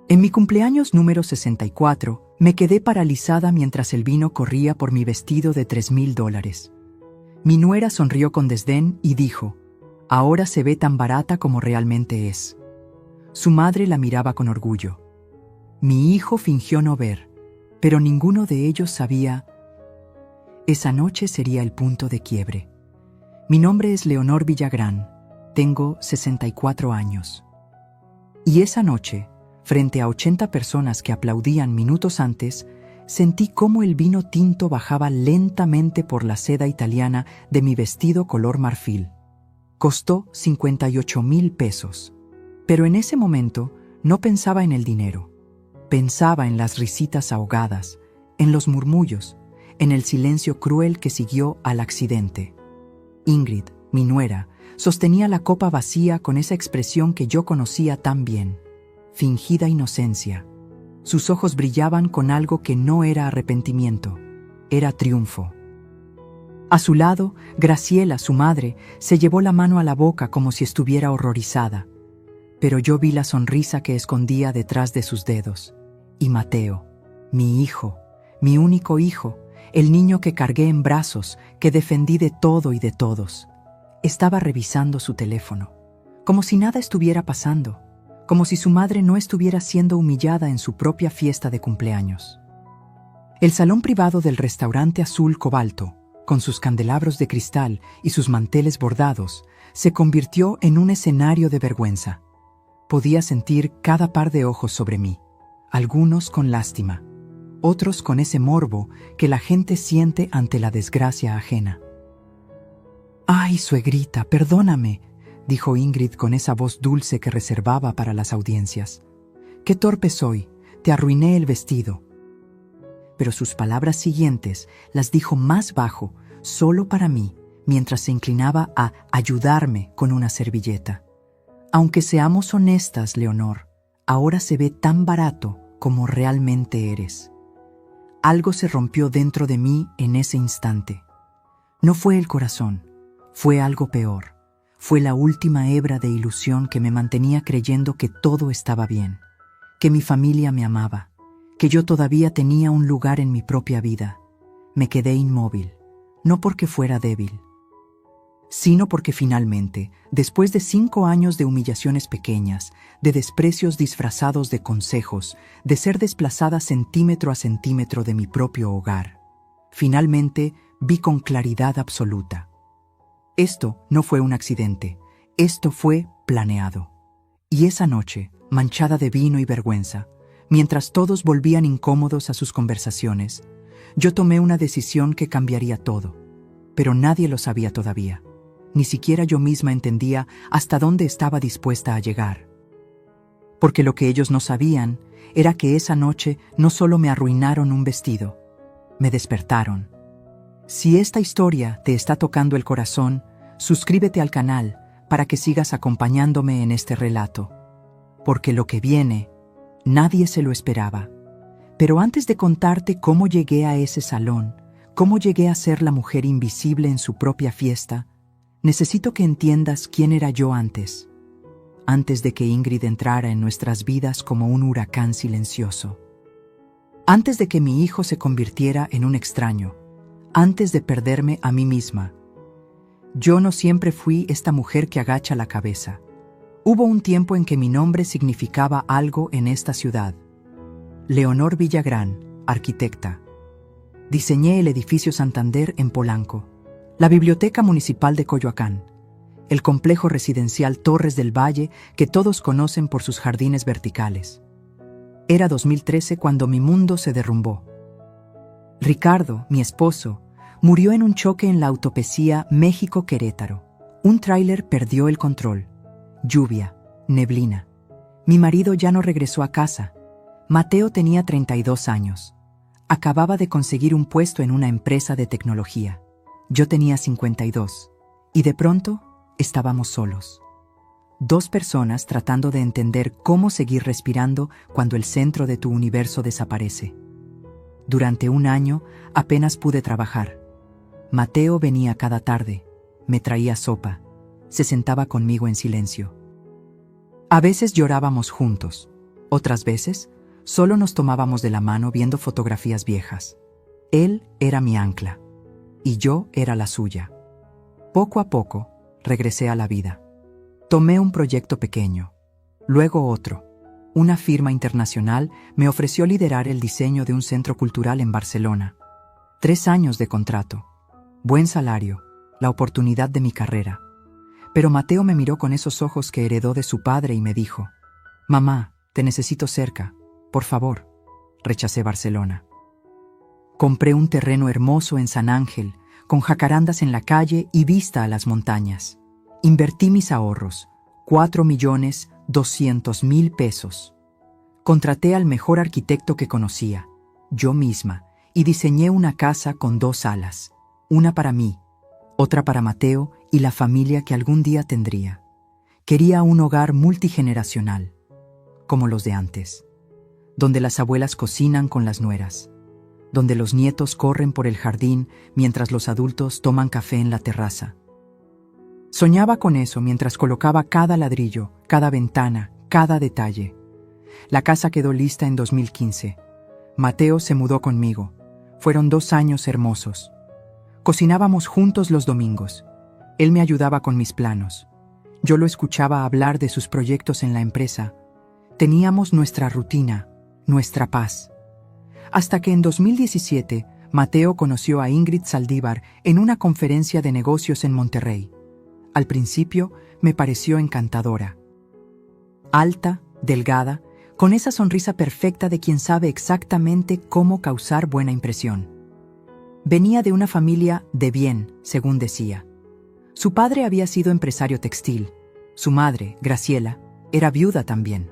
En mi cumpleaños número 64, me quedé paralizada mientras el vino corría por mi vestido de $3,000. Mi nuera sonrió con desdén y dijo: «Ahora se ve tan barata como realmente es». Su madre la miraba con orgullo. Mi hijo fingió no ver, pero ninguno de ellos sabía. Esa noche sería el punto de quiebre. Mi nombre es Leonor Villagrán, tengo 64 años. Y esa noche, frente a 80 personas que aplaudían minutos antes, sentí cómo el vino tinto bajaba lentamente por la seda italiana de mi vestido color marfil. Costó $58,000. Pero en ese momento no pensaba en el dinero. Pensaba en las risitas ahogadas, en los murmullos, en el silencio cruel que siguió al accidente. Ingrid, mi nuera, sostenía la copa vacía con esa expresión que yo conocía tan bien: fingida inocencia. Sus ojos brillaban con algo que no era arrepentimiento, era triunfo. A su lado, Graciela, su madre, se llevó la mano a la boca como si estuviera horrorizada. Pero yo vi la sonrisa que escondía detrás de sus dedos. Y Mateo, mi hijo, mi único hijo, el niño que cargué en brazos, que defendí de todo y de todos, estaba revisando su teléfono, como si nada estuviera pasando, como si su madre no estuviera siendo humillada en su propia fiesta de cumpleaños. El salón privado del restaurante azul cobalto, con sus candelabros de cristal y sus manteles bordados, se convirtió en un escenario de vergüenza. Podía sentir cada par de ojos sobre mí, algunos con lástima, otros con ese morbo que la gente siente ante la desgracia ajena. «Ay, suegrita, perdóname», dijo Ingrid con esa voz dulce que reservaba para las audiencias. «Qué torpe soy, te arruiné el vestido». Pero sus palabras siguientes las dijo más bajo, solo para mí, mientras se inclinaba a ayudarme con una servilleta. «Aunque seamos honestas, Leonor, ahora se ve tan barato como realmente eres». Algo se rompió dentro de mí en ese instante. No fue el corazón, fue algo peor. Fue la última hebra de ilusión que me mantenía creyendo que todo estaba bien, que mi familia me amaba, que yo todavía tenía un lugar en mi propia vida. Me quedé inmóvil, no porque fuera débil, sino porque finalmente, después de 5 años de humillaciones pequeñas, de desprecios disfrazados de consejos, de ser desplazada centímetro a centímetro de mi propio hogar, finalmente vi con claridad absoluta. Esto no fue un accidente, esto fue planeado. Y esa noche, manchada de vino y vergüenza, mientras todos volvían incómodos a sus conversaciones, yo tomé una decisión que cambiaría todo, pero nadie lo sabía todavía. Ni siquiera yo misma entendía hasta dónde estaba dispuesta a llegar. Porque lo que ellos no sabían era que esa noche no solo me arruinaron un vestido, me despertaron. Si esta historia te está tocando el corazón, suscríbete al canal para que sigas acompañándome en este relato. Porque lo que viene, nadie se lo esperaba. Pero antes de contarte cómo llegué a ese salón, cómo llegué a ser la mujer invisible en su propia fiesta, necesito que entiendas quién era yo antes de que Ingrid entrara en nuestras vidas como un huracán silencioso. Antes de que mi hijo se convirtiera en un extraño, antes de perderme a mí misma. Yo no siempre fui esta mujer que agacha la cabeza. Hubo un tiempo en que mi nombre significaba algo en esta ciudad. Leonor Villagrán, arquitecta. Diseñé el edificio Santander en Polanco, la Biblioteca Municipal de Coyoacán, el complejo residencial Torres del Valle que todos conocen por sus jardines verticales. Era 2013 cuando mi mundo se derrumbó. Ricardo, mi esposo, murió en un choque en la autopista México-Querétaro. Un tráiler perdió el control. Lluvia, neblina. Mi marido ya no regresó a casa. Mateo tenía 32 años. Acababa de conseguir un puesto en una empresa de tecnología. Yo tenía 52. Y de pronto, estábamos solos. 2 personas tratando de entender cómo seguir respirando cuando el centro de tu universo desaparece. Durante 1 año, apenas pude trabajar. Mateo venía cada tarde, me traía sopa, se sentaba conmigo en silencio. A veces llorábamos juntos, Otras veces, solo nos tomábamos de la mano viendo fotografías viejas. Él era mi ancla, y yo era la suya. Poco a poco, regresé a la vida. Tomé un proyecto pequeño, luego otro. Una firma internacional me ofreció liderar el diseño de un centro cultural en Barcelona. 3 años de contrato, buen salario, la oportunidad de mi carrera. Pero Mateo me miró con esos ojos que heredó de su padre y me dijo: «Mamá, te necesito cerca, por favor». Rechacé Barcelona. Compré un terreno hermoso en San Ángel, con jacarandas en la calle y vista a las montañas. Invertí mis ahorros, 4.200.000 pesos. Contraté al mejor arquitecto que conocía, yo misma, y diseñé una casa con 2 salas, una para mí, otra para Mateo y la familia que algún día tendría. Quería un hogar multigeneracional, como los de antes, donde las abuelas cocinan con las nueras, donde los nietos corren por el jardín mientras los adultos toman café en la terraza. Soñaba con eso mientras colocaba cada ladrillo, cada ventana, cada detalle. La casa quedó lista en 2015. Mateo se mudó conmigo. Fueron 2 años hermosos. Cocinábamos juntos los domingos. Él me ayudaba con mis planos. Yo lo escuchaba hablar de sus proyectos en la empresa. Teníamos nuestra rutina, nuestra paz. Hasta que en 2017, Mateo conoció a Ingrid Saldívar en una conferencia de negocios en Monterrey. Al principio, me pareció encantadora. Alta, delgada, con esa sonrisa perfecta de quien sabe exactamente cómo causar buena impresión. Venía de una familia de bien, según decía. Su padre había sido empresario textil. Su madre, Graciela, era viuda también.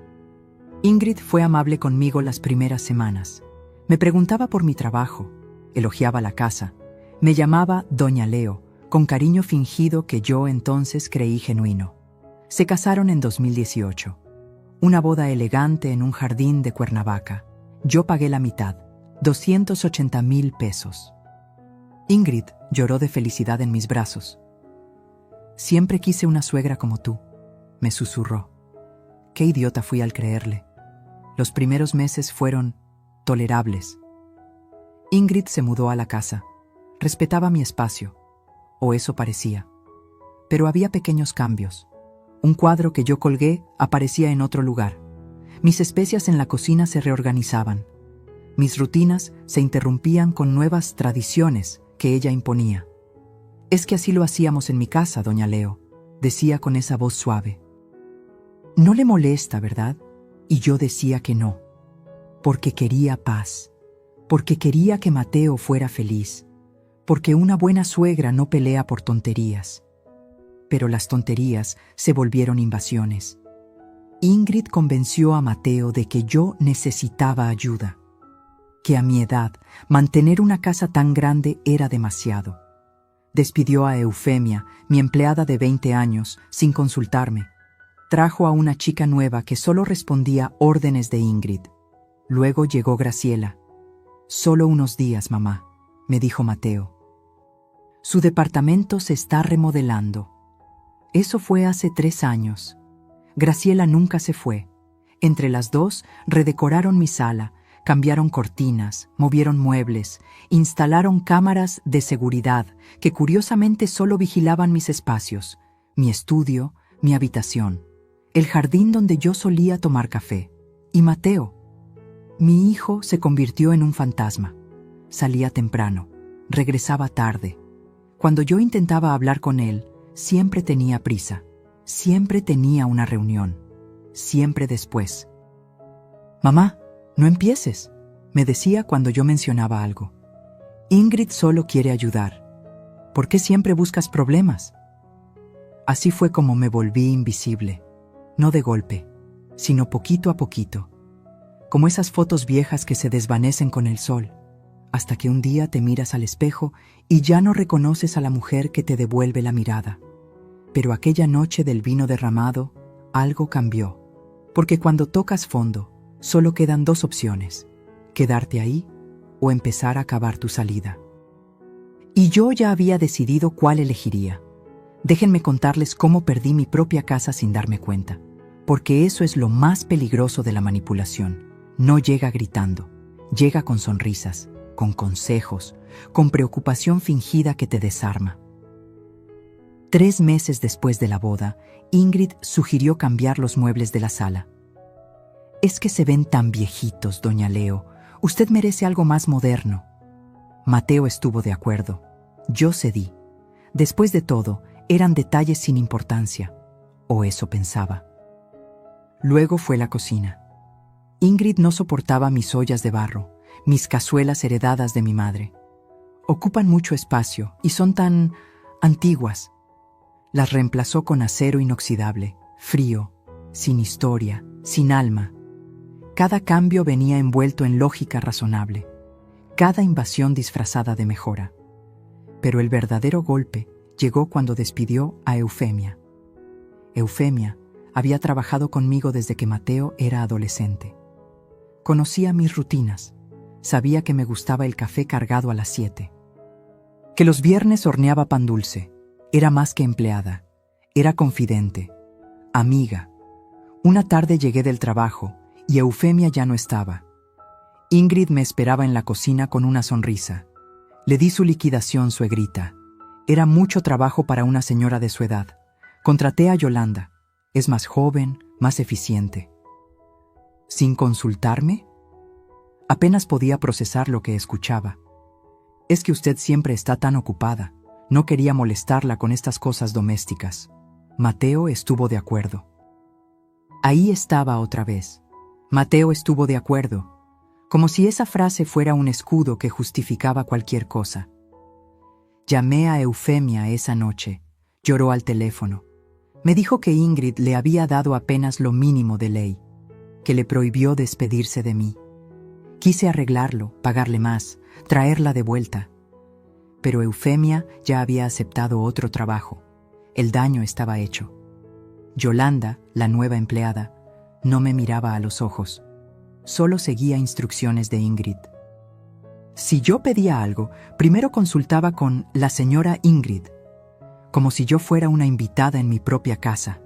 Ingrid fue amable conmigo las primeras semanas. Me preguntaba por mi trabajo, elogiaba la casa, me llamaba Doña Leo, con cariño fingido que yo entonces creí genuino. Se casaron en 2018. Una boda elegante en un jardín de Cuernavaca. Yo pagué la mitad, 280.000 pesos. Ingrid lloró de felicidad en mis brazos. «Siempre quise una suegra como tú», me susurró. Qué idiota fui al creerle. Los primeros meses fueron tolerables. Ingrid se mudó a la casa. Respetaba mi espacio, o eso parecía. Pero había pequeños cambios. Un cuadro que yo colgué aparecía en otro lugar. Mis especias en la cocina se reorganizaban. Mis rutinas se interrumpían con nuevas tradiciones que ella imponía. «Es que así lo hacíamos en mi casa, doña Leo», decía con esa voz suave. «No le molesta, ¿verdad?». Y yo decía que no, porque quería paz, porque quería que Mateo fuera feliz, porque una buena suegra no pelea por tonterías. Pero las tonterías se volvieron invasiones. Ingrid convenció a Mateo de que yo necesitaba ayuda, que a mi edad mantener una casa tan grande era demasiado. Despidió a Eufemia, mi empleada de 20 años, sin consultarme. Trajo a una chica nueva que solo respondía órdenes de Ingrid. Luego llegó Graciela. «Solo unos días, mamá», me dijo Mateo. «Su departamento se está remodelando». Eso fue hace 3 años. Graciela nunca se fue. Entre las dos redecoraron mi sala, cambiaron cortinas, movieron muebles, instalaron cámaras de seguridad que curiosamente solo vigilaban mis espacios, mi estudio, mi habitación, el jardín donde yo solía tomar café. Y Mateo, mi hijo, se convirtió en un fantasma. Salía temprano, regresaba tarde. Cuando yo intentaba hablar con él, siempre tenía prisa, siempre tenía una reunión, siempre después. «Mamá, no empieces», me decía cuando yo mencionaba algo. «Ingrid solo quiere ayudar. ¿Por qué siempre buscas problemas?». Así fue como me volví invisible, no de golpe, sino poquito a poquito, como esas fotos viejas que se desvanecen con el sol, hasta que un día te miras al espejo y ya no reconoces a la mujer que te devuelve la mirada. Pero aquella noche del vino derramado, algo cambió, porque cuando tocas fondo, solo quedan 2 opciones: quedarte ahí o empezar a cavar tu salida. Y yo ya había decidido cuál elegiría. Déjenme contarles cómo perdí mi propia casa sin darme cuenta. porque eso es lo más peligroso de la manipulación. No llega gritando, llega con sonrisas, con consejos, con preocupación fingida que te desarma. 3 meses después de la boda, Ingrid sugirió cambiar los muebles de la sala. «Es que se ven tan viejitos, doña Leo. Usted merece algo más moderno». Mateo estuvo de acuerdo. Yo cedí. Después de todo, eran detalles sin importancia, o eso pensaba. Luego fue la cocina. Ingrid no soportaba mis ollas de barro, mis cazuelas heredadas de mi madre. Ocupan mucho espacio y son tan antiguas. Las reemplazó con acero inoxidable, frío, sin historia, sin alma. Cada cambio venía envuelto en lógica razonable, cada invasión disfrazada de mejora. Pero el verdadero golpe llegó cuando despidió a Eufemia. Eufemia había trabajado conmigo desde que Mateo era adolescente. Conocía mis rutinas, sabía que me gustaba el café cargado a las 7. Que los viernes horneaba pan dulce. Era más que empleada, era confidente, amiga. Una tarde llegué del trabajo y Eufemia ya no estaba. Ingrid me esperaba en la cocina con una sonrisa. Le di su liquidación, suegrita. Era mucho trabajo para una señora de su edad. Contraté a Yolanda. Es más joven, más eficiente. ¿Sin consultarme? Apenas podía procesar lo que escuchaba. Es que usted siempre está tan ocupada. No quería molestarla con estas cosas domésticas. Mateo estuvo de acuerdo. Ahí estaba otra vez. Mateo estuvo de acuerdo, como si esa frase fuera un escudo que justificaba cualquier cosa. Llamé a Eufemia esa noche. Lloró al teléfono. Me dijo que Ingrid le había dado apenas lo mínimo de ley, que le prohibió despedirse de mí. Quise arreglarlo, pagarle más, traerla de vuelta. Pero Eufemia ya había aceptado otro trabajo. El daño estaba hecho. Yolanda, la nueva empleada, no me miraba a los ojos. Solo seguía instrucciones de Ingrid. Si yo pedía algo, primero consultaba con la señora Ingrid, como si yo fuera una invitada en mi propia casa.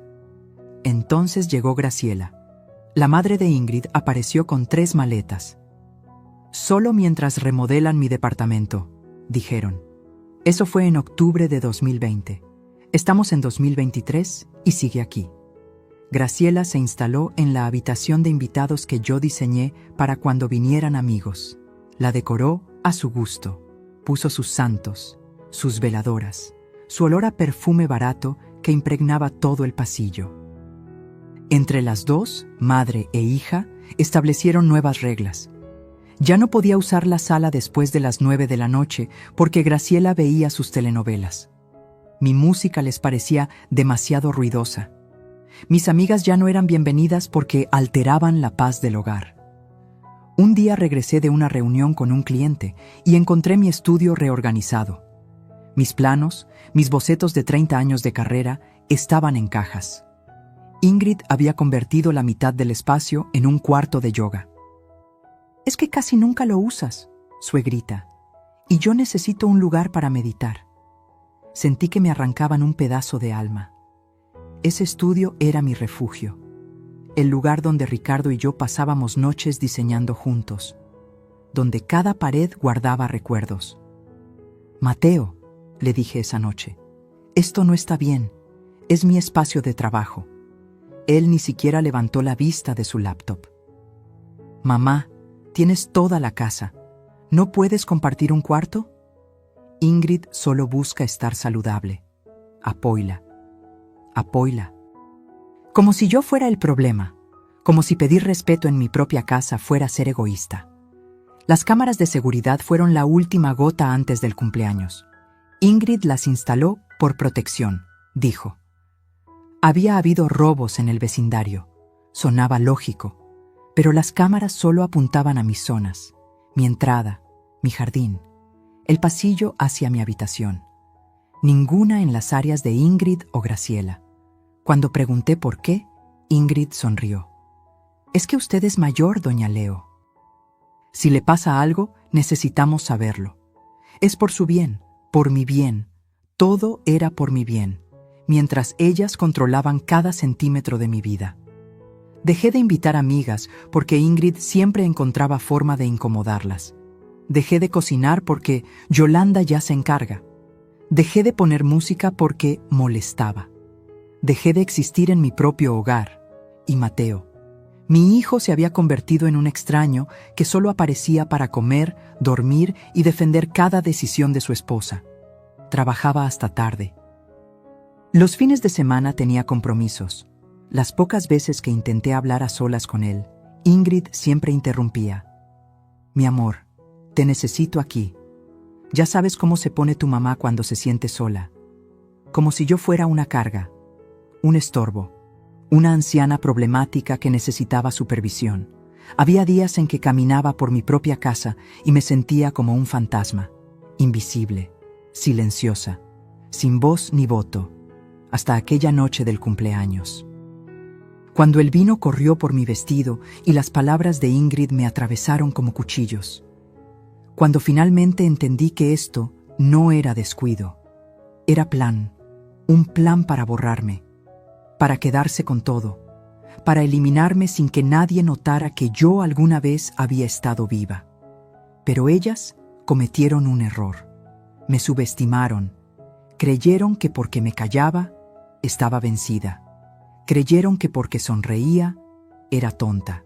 Entonces llegó Graciela. La madre de Ingrid apareció con 3 maletas. «Solo mientras remodelan mi departamento», dijeron. Eso fue en octubre de 2020. Estamos en 2023 y sigue aquí. Graciela se instaló en la habitación de invitados que yo diseñé para cuando vinieran amigos. La decoró a su gusto. Puso sus santos, sus veladoras, su olor a perfume barato que impregnaba todo el pasillo. Entre las dos, madre e hija, establecieron nuevas reglas. Ya no podía usar la sala después de las 9 de la noche porque Graciela veía sus telenovelas. Mi música les parecía demasiado ruidosa. Mis amigas ya no eran bienvenidas porque alteraban la paz del hogar. Un día regresé de una reunión con un cliente y encontré mi estudio reorganizado. Mis planos, mis bocetos de 30 años de carrera, estaban en cajas. Ingrid había convertido la mitad del espacio en un cuarto de yoga. «Es que casi nunca lo usas, suegrita, y yo necesito un lugar para meditar». Sentí que me arrancaban un pedazo de alma. Ese estudio era mi refugio, el lugar donde Ricardo y yo pasábamos noches diseñando juntos, donde cada pared guardaba recuerdos. «Mateo», le dije esa noche, «esto no está bien, es mi espacio de trabajo». Él ni siquiera levantó la vista de su laptop. «Mamá, tienes toda la casa. ¿No puedes compartir un cuarto?» Ingrid solo busca estar saludable. Apóyala. Apóyala. Como si yo fuera el problema. Como si pedir respeto en mi propia casa fuera ser egoísta. Las cámaras de seguridad fueron la última gota antes del cumpleaños. Ingrid las instaló por protección, dijo. Había habido robos en el vecindario. Sonaba lógico. Pero las cámaras solo apuntaban a mis zonas, mi entrada, mi jardín, el pasillo hacia mi habitación. Ninguna en las áreas de Ingrid o Graciela. Cuando pregunté por qué, Ingrid sonrió. «Es que usted es mayor, doña Leo. Si le pasa algo, necesitamos saberlo. Es por su bien, por mi bien. Todo era por mi bien, mientras ellas controlaban cada centímetro de mi vida». Dejé de invitar amigas porque Ingrid siempre encontraba forma de incomodarlas. Dejé de cocinar porque Yolanda ya se encarga. Dejé de poner música porque molestaba. Dejé de existir en mi propio hogar. Y Mateo, mi hijo, se había convertido en un extraño que solo aparecía para comer, dormir y defender cada decisión de su esposa. Trabajaba hasta tarde. Los fines de semana tenía compromisos. Las pocas veces que intenté hablar a solas con él, Ingrid siempre interrumpía. Mi amor, te necesito aquí. Ya sabes cómo se pone tu mamá cuando se siente sola. Como si yo fuera una carga, un estorbo, una anciana problemática que necesitaba supervisión. Había días en que caminaba por mi propia casa y me sentía como un fantasma, invisible, silenciosa, sin voz ni voto, hasta aquella noche del cumpleaños. Cuando el vino corrió por mi vestido y las palabras de Ingrid me atravesaron como cuchillos. Cuando finalmente entendí que esto no era descuido, era plan, un plan para borrarme, para quedarse con todo, para eliminarme sin que nadie notara que yo alguna vez había estado viva. Pero ellas cometieron un error. Me subestimaron. Creyeron que porque me callaba, estaba vencida. Creyeron que porque sonreía, era tonta.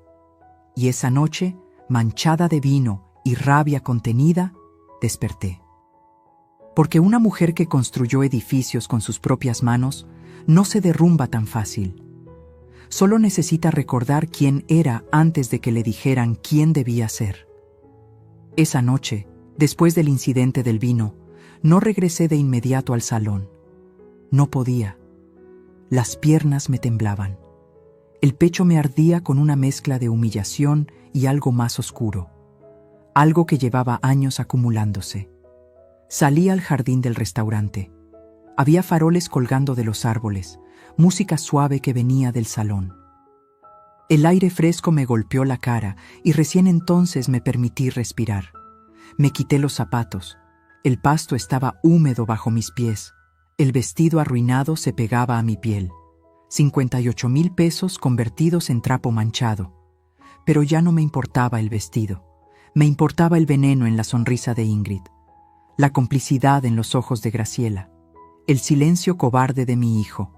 Y esa noche, manchada de vino y rabia contenida, desperté. Porque una mujer que construyó edificios con sus propias manos no se derrumba tan fácil. Solo necesita recordar quién era antes de que le dijeran quién debía ser. Esa noche, después del incidente del vino, no regresé de inmediato al salón. No podía. Las piernas me temblaban. El pecho me ardía con una mezcla de humillación y algo más oscuro. Algo que llevaba años acumulándose. Salí al jardín del restaurante. Había faroles colgando de los árboles, música suave que venía del salón. El aire fresco me golpeó la cara y recién entonces me permití respirar. Me quité los zapatos. El pasto estaba húmedo bajo mis pies. El vestido arruinado se pegaba a mi piel. 58,000 pesos convertidos en trapo manchado. Pero ya no me importaba el vestido. Me importaba el veneno en la sonrisa de Ingrid, la complicidad en los ojos de Graciela, el silencio cobarde de mi hijo.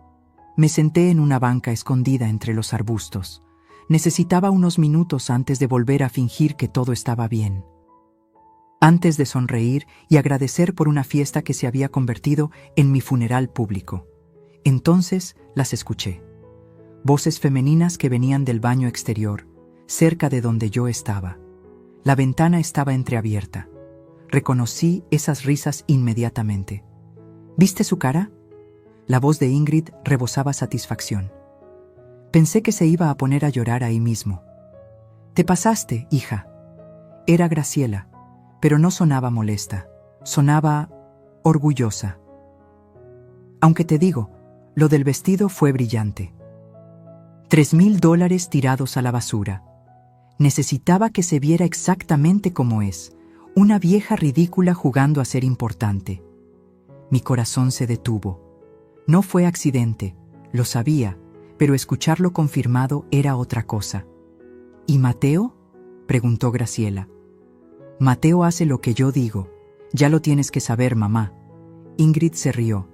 Me senté en una banca escondida entre los arbustos. Necesitaba unos minutos antes de volver a fingir que todo estaba bien. Antes de sonreír y agradecer por una fiesta que se había convertido en mi funeral público. Entonces las escuché. Voces femeninas que venían del baño exterior, cerca de donde yo estaba. La ventana estaba entreabierta. Reconocí esas risas inmediatamente. ¿Viste su cara? La voz de Ingrid rebosaba satisfacción. Pensé que se iba a poner a llorar ahí mismo. «Te pasaste, hija». Era Graciela, pero no sonaba molesta. Sonaba orgullosa. Aunque te digo, lo del vestido fue brillante. $3,000 tirados a la basura. Necesitaba que se viera exactamente como es, una vieja ridícula jugando a ser importante. Mi corazón se detuvo. No fue accidente, lo sabía, pero escucharlo confirmado era otra cosa. ¿Y Mateo?, preguntó Graciela. Mateo hace lo que yo digo. Ya lo tienes que saber, mamá. Ingrid se rió.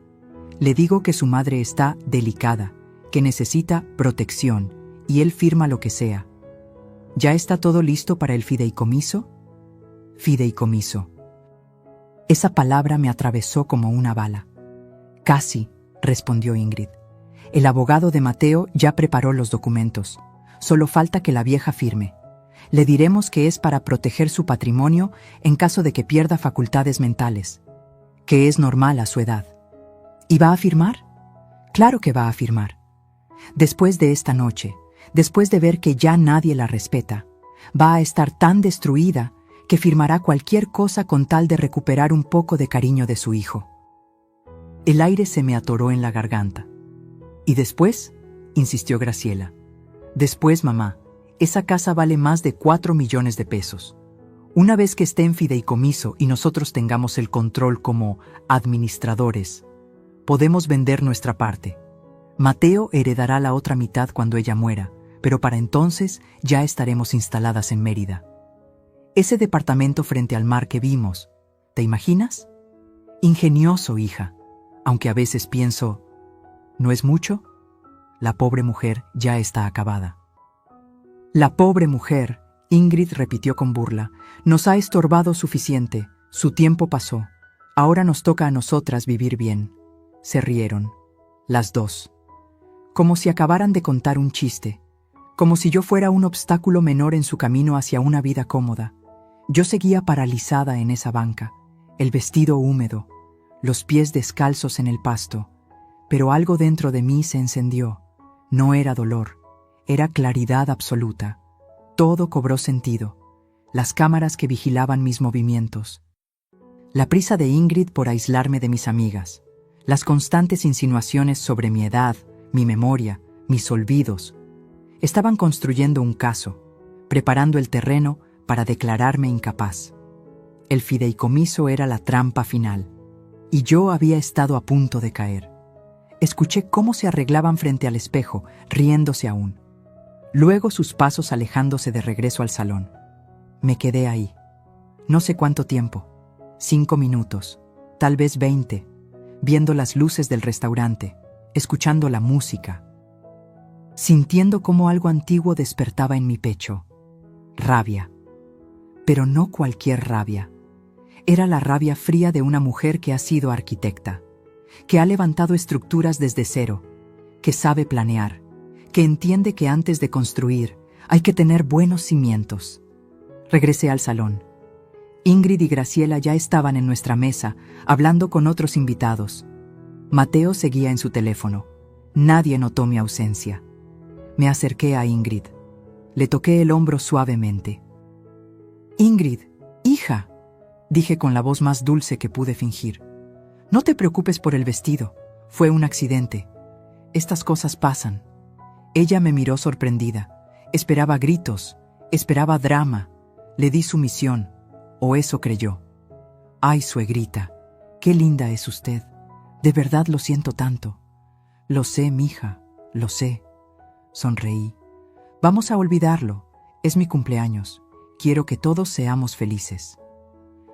Le digo que su madre está delicada, que necesita protección, y él firma lo que sea. ¿Ya está todo listo para el fideicomiso? Fideicomiso. Esa palabra me atravesó como una bala. Casi, respondió Ingrid. El abogado de Mateo ya preparó los documentos. Solo falta que la vieja firme. Le diremos que es para proteger su patrimonio en caso de que pierda facultades mentales, que es normal a su edad. ¿Y va a firmar? Claro que va a firmar. Después de esta noche, después de ver que ya nadie la respeta, va a estar tan destruida que firmará cualquier cosa con tal de recuperar un poco de cariño de su hijo. El aire se me atoró en la garganta. ¿Y después?, insistió Graciela. Después, mamá, esa casa vale más de 4 millones de pesos. Una vez que esté en fideicomiso y nosotros tengamos el control como administradores, podemos vender nuestra parte. Mateo heredará la otra mitad cuando ella muera, pero para entonces ya estaremos instaladas en Mérida. Ese departamento frente al mar que vimos, ¿te imaginas? Ingenioso, hija, aunque a veces pienso, ¿no es mucho? La pobre mujer ya está acabada. La pobre mujer, Ingrid repitió con burla, nos ha estorbado suficiente, su tiempo pasó, ahora nos toca a nosotras vivir bien. Se rieron, las dos, como si acabaran de contar un chiste, como si yo fuera un obstáculo menor en su camino hacia una vida cómoda. Yo seguía paralizada en esa banca, el vestido húmedo, los pies descalzos en el pasto, pero algo dentro de mí se encendió. No era dolor, era claridad absoluta. Todo cobró sentido, las cámaras que vigilaban mis movimientos, la prisa de Ingrid por aislarme de mis amigas, las constantes insinuaciones sobre mi edad, mi memoria, mis olvidos. Estaban construyendo un caso, preparando el terreno para declararme incapaz. El fideicomiso era la trampa final, y yo había estado a punto de caer. Escuché cómo se arreglaban frente al espejo, riéndose aún. Luego sus pasos alejándose de regreso al salón. Me quedé ahí. No sé cuánto tiempo, 5 minutos, tal vez 20, viendo las luces del restaurante, escuchando la música, sintiendo cómo algo antiguo despertaba en mi pecho. Rabia. Pero no cualquier rabia. Era la rabia fría de una mujer que ha sido arquitecta, que ha levantado estructuras desde cero, que sabe planear, que entiende que antes de construir hay que tener buenos cimientos. Regresé al salón. Ingrid y Graciela ya estaban en nuestra mesa, hablando con otros invitados. Mateo seguía en su teléfono. Nadie notó mi ausencia. Me acerqué a Ingrid. Le toqué el hombro suavemente. «Ingrid, hija», dije con la voz más dulce que pude fingir. «No te preocupes por el vestido. Fue un accidente. Estas cosas pasan». Ella me miró sorprendida. Esperaba gritos, esperaba drama. Le di su misión, o eso creyó. «Ay, suegrita, qué linda es usted. De verdad lo siento tanto». «Lo sé, mija, lo sé». Sonreí. «Vamos a olvidarlo. Es mi cumpleaños. Quiero que todos seamos felices».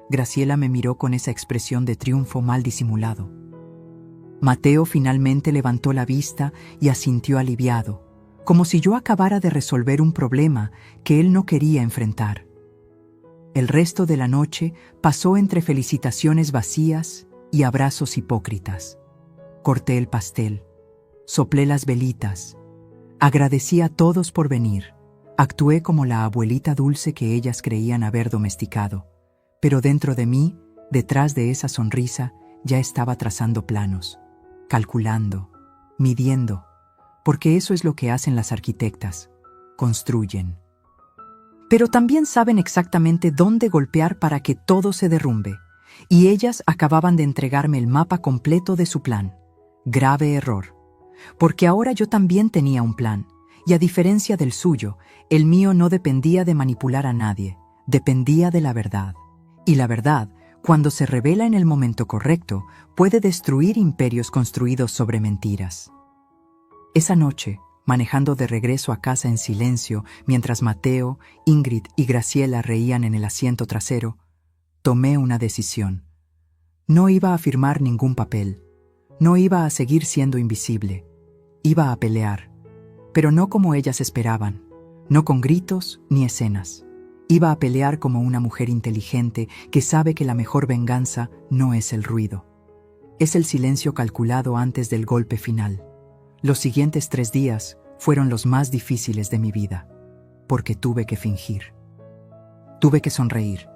Graciela me miró con esa expresión de triunfo mal disimulado. Mateo finalmente levantó la vista y asintió aliviado, como si yo acabara de resolver un problema que él no quería enfrentar. El resto de la noche pasó entre felicitaciones vacías y abrazos hipócritas. Corté el pastel, soplé las velitas, agradecí a todos por venir, actué como la abuelita dulce que ellas creían haber domesticado, pero dentro de mí, detrás de esa sonrisa, ya estaba trazando planos, calculando, midiendo, porque eso es lo que hacen las arquitectas, construyen. Pero también saben exactamente dónde golpear para que todo se derrumbe, y ellas acababan de entregarme el mapa completo de su plan. Grave error, porque ahora yo también tenía un plan, y a diferencia del suyo, el mío no dependía de manipular a nadie, dependía de la verdad. Y la verdad, cuando se revela en el momento correcto, puede destruir imperios construidos sobre mentiras. Esa noche, manejando de regreso a casa en silencio, mientras Mateo, Ingrid y Graciela reían en el asiento trasero, tomé una decisión. No iba a firmar ningún papel, no iba a seguir siendo invisible, iba a pelear, pero no como ellas esperaban, no con gritos ni escenas. Iba a pelear como una mujer inteligente que sabe que la mejor venganza no es el ruido. Es el silencio calculado antes del golpe final. Los siguientes 3 días fueron los más difíciles de mi vida, porque tuve que fingir. Tuve que sonreír.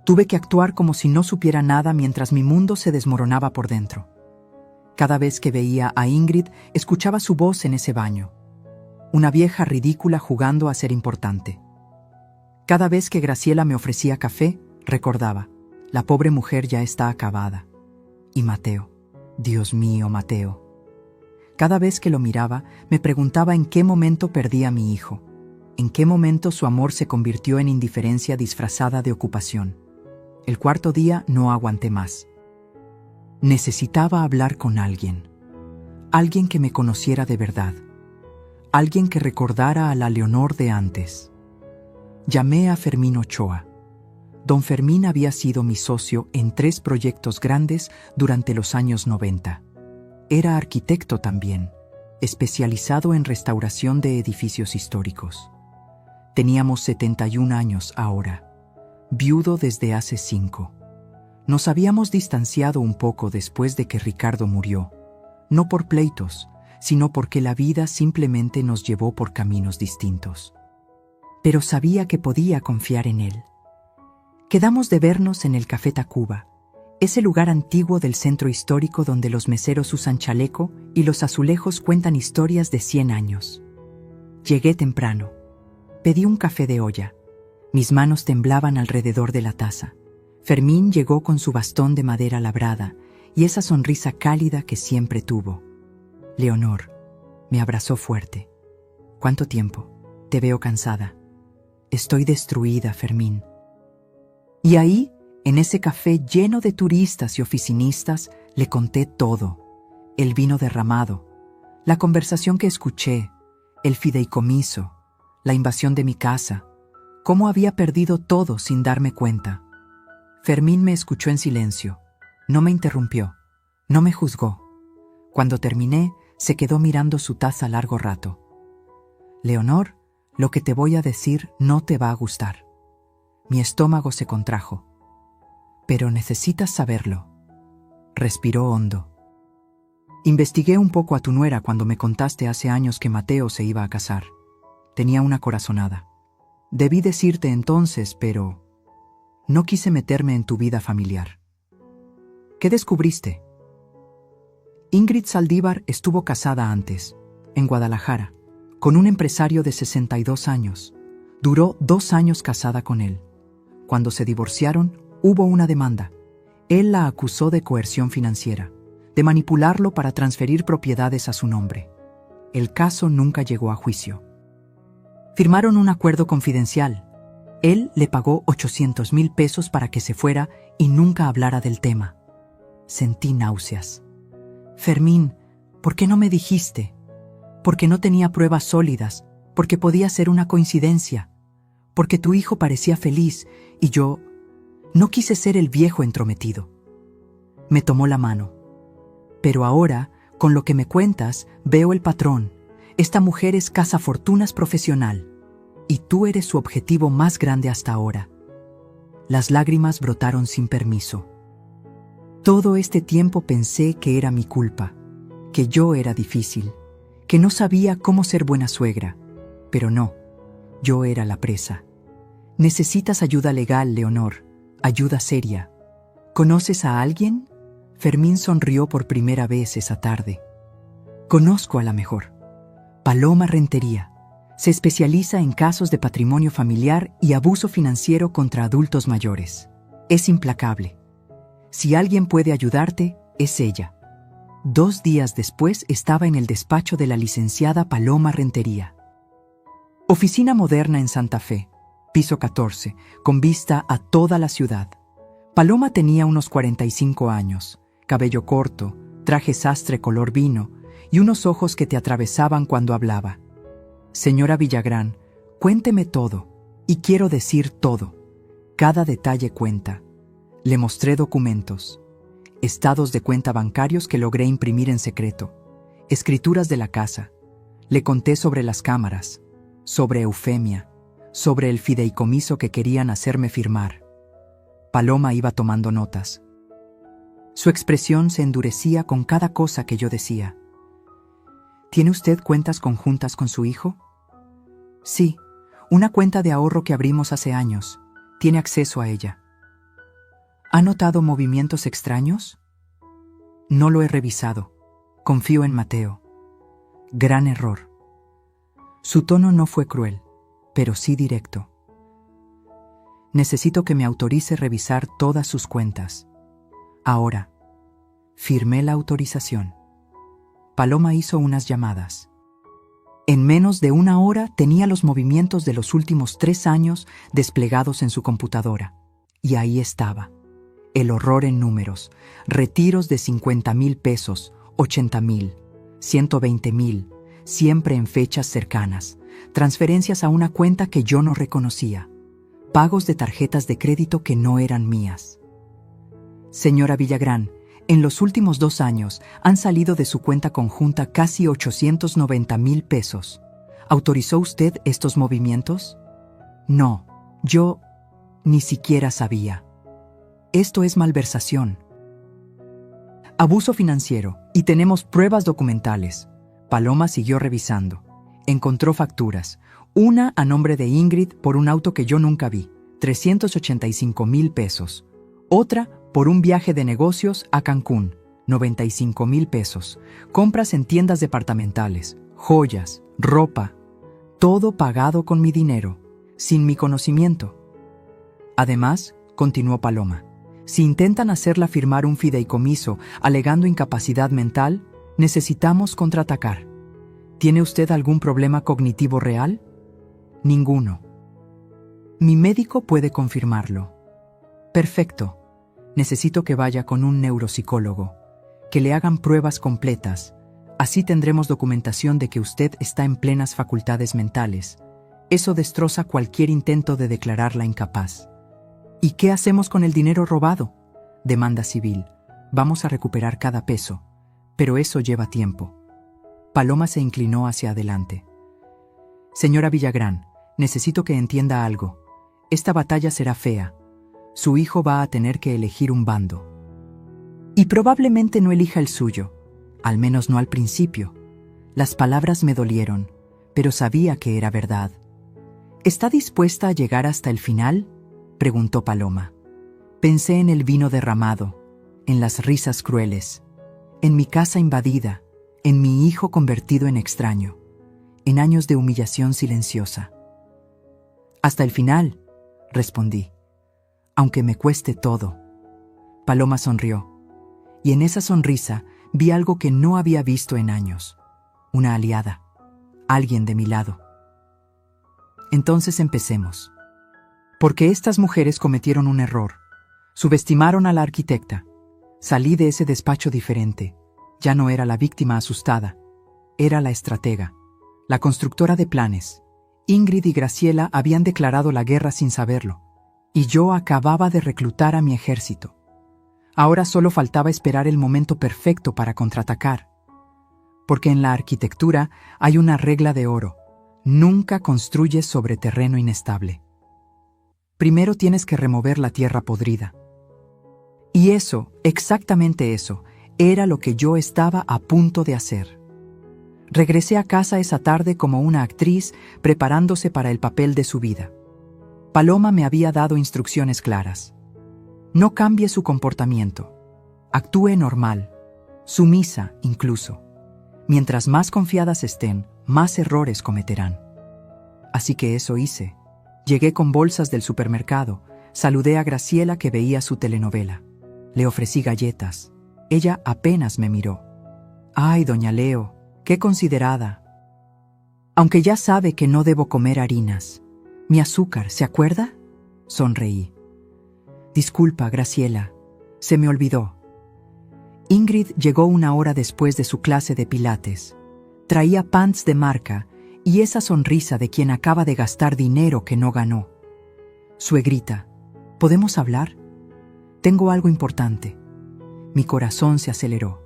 Tuve que actuar como si no supiera nada mientras mi mundo se desmoronaba por dentro. Cada vez que veía a Ingrid, escuchaba su voz en ese baño. Una vieja ridícula jugando a ser importante. Cada vez que Graciela me ofrecía café, recordaba, la pobre mujer ya está acabada. Y Mateo, Dios mío, Mateo. Cada vez que lo miraba, me preguntaba en qué momento perdí a mi hijo, en qué momento su amor se convirtió en indiferencia disfrazada de ocupación. El 4.º día no aguanté más. Necesitaba hablar con alguien que me conociera de verdad, alguien que recordara a la Leonor de antes. Llamé a Fermín Ochoa. Don Fermín había sido mi socio en 3 proyectos grandes durante los años 90. Era arquitecto también, especializado en restauración de edificios históricos. Teníamos 71 años ahora, viudo desde hace 5. Nos habíamos distanciado un poco después de que Ricardo murió, no por pleitos, sino porque la vida simplemente nos llevó por caminos distintos. Pero sabía que podía confiar en él. Quedamos de vernos en el Café Tacuba, ese lugar antiguo del centro histórico donde los meseros usan chaleco y los azulejos cuentan historias de 100 años. Llegué temprano. Pedí un café de olla. Mis manos temblaban alrededor de la taza. Fermín llegó con su bastón de madera labrada y esa sonrisa cálida que siempre tuvo. Leonor, me abrazó fuerte. ¿Cuánto tiempo? Te veo cansada. Estoy destruida, Fermín. Y ahí, en ese café lleno de turistas y oficinistas, le conté todo. El vino derramado, la conversación que escuché, el fideicomiso, la invasión de mi casa, cómo había perdido todo sin darme cuenta. Fermín me escuchó en silencio, no me interrumpió, no me juzgó. Cuando terminé, se quedó mirando su taza largo rato. Leonor, lo que te voy a decir no te va a gustar. Mi estómago se contrajo. Pero necesitas saberlo. Respiró hondo. Investigué un poco a tu nuera cuando me contaste hace años que Mateo se iba a casar. Tenía una corazonada. Debí decirte entonces, pero no quise meterme en tu vida familiar. ¿Qué descubriste? Ingrid Saldívar estuvo casada antes, en Guadalajara, con un empresario de 62 años. Duró 2 años casada con él. Cuando se divorciaron, hubo una demanda. Él la acusó de coerción financiera, de manipularlo para transferir propiedades a su nombre. El caso nunca llegó a juicio. Firmaron un acuerdo confidencial. Él le pagó 800,000 pesos para que se fuera y nunca hablara del tema. Sentí náuseas. Fermín, ¿por qué no me dijiste? Porque no tenía pruebas sólidas, porque podía ser una coincidencia, porque tu hijo parecía feliz y yo no quise ser el viejo entrometido. Me tomó la mano. Pero ahora, con lo que me cuentas, veo el patrón. Esta mujer es cazafortunas profesional, y tú eres su objetivo más grande hasta ahora. Las lágrimas brotaron sin permiso. Todo este tiempo pensé que era mi culpa, que yo era difícil, que no sabía cómo ser buena suegra, pero no, yo era la presa. Necesitas ayuda legal, Leonor, ayuda seria. ¿Conoces a alguien? Fermín sonrió por primera vez esa tarde. Conozco a la mejor. Paloma Rentería. Se especializa en casos de patrimonio familiar y abuso financiero contra adultos mayores. Es implacable. Si alguien puede ayudarte, es ella. 2 días después estaba en el despacho de la licenciada Paloma Rentería. Oficina moderna en Santa Fe, piso 14, con vista a toda la ciudad. Paloma tenía unos 45 años, cabello corto, traje sastre color vino y unos ojos que te atravesaban cuando hablaba. Señora Villagrán, cuénteme todo, y quiero decir todo. Cada detalle cuenta. Le mostré documentos, estados de cuenta bancarios que logré imprimir en secreto, escrituras de la casa. Le conté sobre las cámaras, sobre Eufemia, sobre el fideicomiso que querían hacerme firmar. Paloma iba tomando notas. Su expresión se endurecía con cada cosa que yo decía. ¿Tiene usted cuentas conjuntas con su hijo? Sí, una cuenta de ahorro que abrimos hace años. Tiene acceso a ella. ¿Ha notado movimientos extraños? No lo he revisado. Confío en Mateo. Gran error. Su tono no fue cruel, pero sí directo. Necesito que me autorice revisar todas sus cuentas. Ahora. Firmé la autorización. Paloma hizo unas llamadas. En menos de 1 hora tenía los movimientos de los últimos 3 años desplegados en su computadora. Y ahí estaba. El horror en números. Retiros de 50,000 pesos, 80,000, 120,000, siempre en fechas cercanas, transferencias a una cuenta que yo no reconocía, pagos de tarjetas de crédito que no eran mías. Señora Villagrán, en los últimos 2 años han salido de su cuenta conjunta casi 890,000 pesos. ¿Autorizó usted estos movimientos? No, yo ni siquiera sabía. Esto es malversación. Abuso financiero, y tenemos pruebas documentales. Paloma siguió revisando. Encontró facturas. Una a nombre de Ingrid por un auto que yo nunca vi, 385,000 pesos. Otra por un viaje de negocios a Cancún, 95,000 pesos. Compras en tiendas departamentales, joyas, ropa. Todo pagado con mi dinero, sin mi conocimiento. Además, continuó Paloma, si intentan hacerla firmar un fideicomiso alegando incapacidad mental, necesitamos contraatacar. ¿Tiene usted algún problema cognitivo real? Ninguno. Mi médico puede confirmarlo. Perfecto. Necesito que vaya con un neuropsicólogo, que le hagan pruebas completas. Así tendremos documentación de que usted está en plenas facultades mentales. Eso destroza cualquier intento de declararla incapaz. ¿Y qué hacemos con el dinero robado? Demanda civil. Vamos a recuperar cada peso, pero eso lleva tiempo. Paloma se inclinó hacia adelante. Señora Villagrán, necesito que entienda algo. Esta batalla será fea. Su hijo va a tener que elegir un bando. Y probablemente no elija el suyo, al menos no al principio. Las palabras me dolieron, pero sabía que era verdad. ¿Está dispuesta a llegar hasta el final?, preguntó Paloma. Pensé en el vino derramado, en las risas crueles, en mi casa invadida, en mi hijo convertido en extraño, en años de humillación silenciosa. Hasta el final, respondí, aunque me cueste todo. Paloma sonrió, y en esa sonrisa vi algo que no había visto en años. Una aliada, alguien de mi lado. Entonces empecemos. Porque estas mujeres cometieron un error. Subestimaron a la arquitecta. Salí de ese despacho diferente. Ya no era la víctima asustada. Era la estratega, la constructora de planes. Ingrid y Graciela habían declarado la guerra sin saberlo. Y yo acababa de reclutar a mi ejército. Ahora solo faltaba esperar el momento perfecto para contraatacar. Porque en la arquitectura hay una regla de oro. Nunca construyes sobre terreno inestable. Primero tienes que remover la tierra podrida. Y eso, exactamente eso, era lo que yo estaba a punto de hacer. Regresé a casa esa tarde como una actriz preparándose para el papel de su vida. Paloma me había dado instrucciones claras. No cambie su comportamiento. Actúe normal, sumisa incluso. Mientras más confiadas estén, más errores cometerán. Así que eso hice. Llegué con bolsas del supermercado, saludé a Graciela que veía su telenovela. Le ofrecí galletas. Ella apenas me miró. ¡Ay, doña Leo! ¡Qué considerada! Aunque ya sabe que no debo comer harinas. Mi azúcar, ¿se acuerda? Sonreí. Disculpa, Graciela. Se me olvidó. Ingrid llegó 1 hora después de su clase de pilates. Traía pants de marca y esa sonrisa de quien acaba de gastar dinero que no ganó. Suegrita, ¿podemos hablar? Tengo algo importante. Mi corazón se aceleró,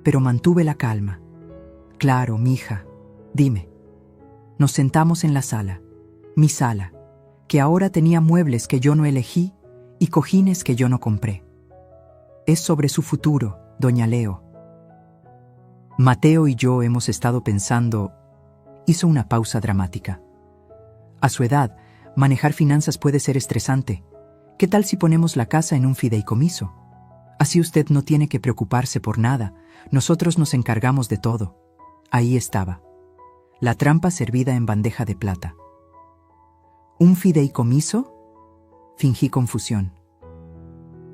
pero mantuve la calma. Claro, mija, dime. Nos sentamos en la sala, mi sala, que ahora tenía muebles que yo no elegí y cojines que yo no compré. Es sobre su futuro, doña Leo. Mateo y yo hemos estado pensando. Hizo una pausa dramática. A su edad, manejar finanzas puede ser estresante. ¿Qué tal si ponemos la casa en un fideicomiso? Así usted no tiene que preocuparse por nada. Nosotros nos encargamos de todo. Ahí estaba. La trampa servida en bandeja de plata. ¿Un fideicomiso? Fingí confusión.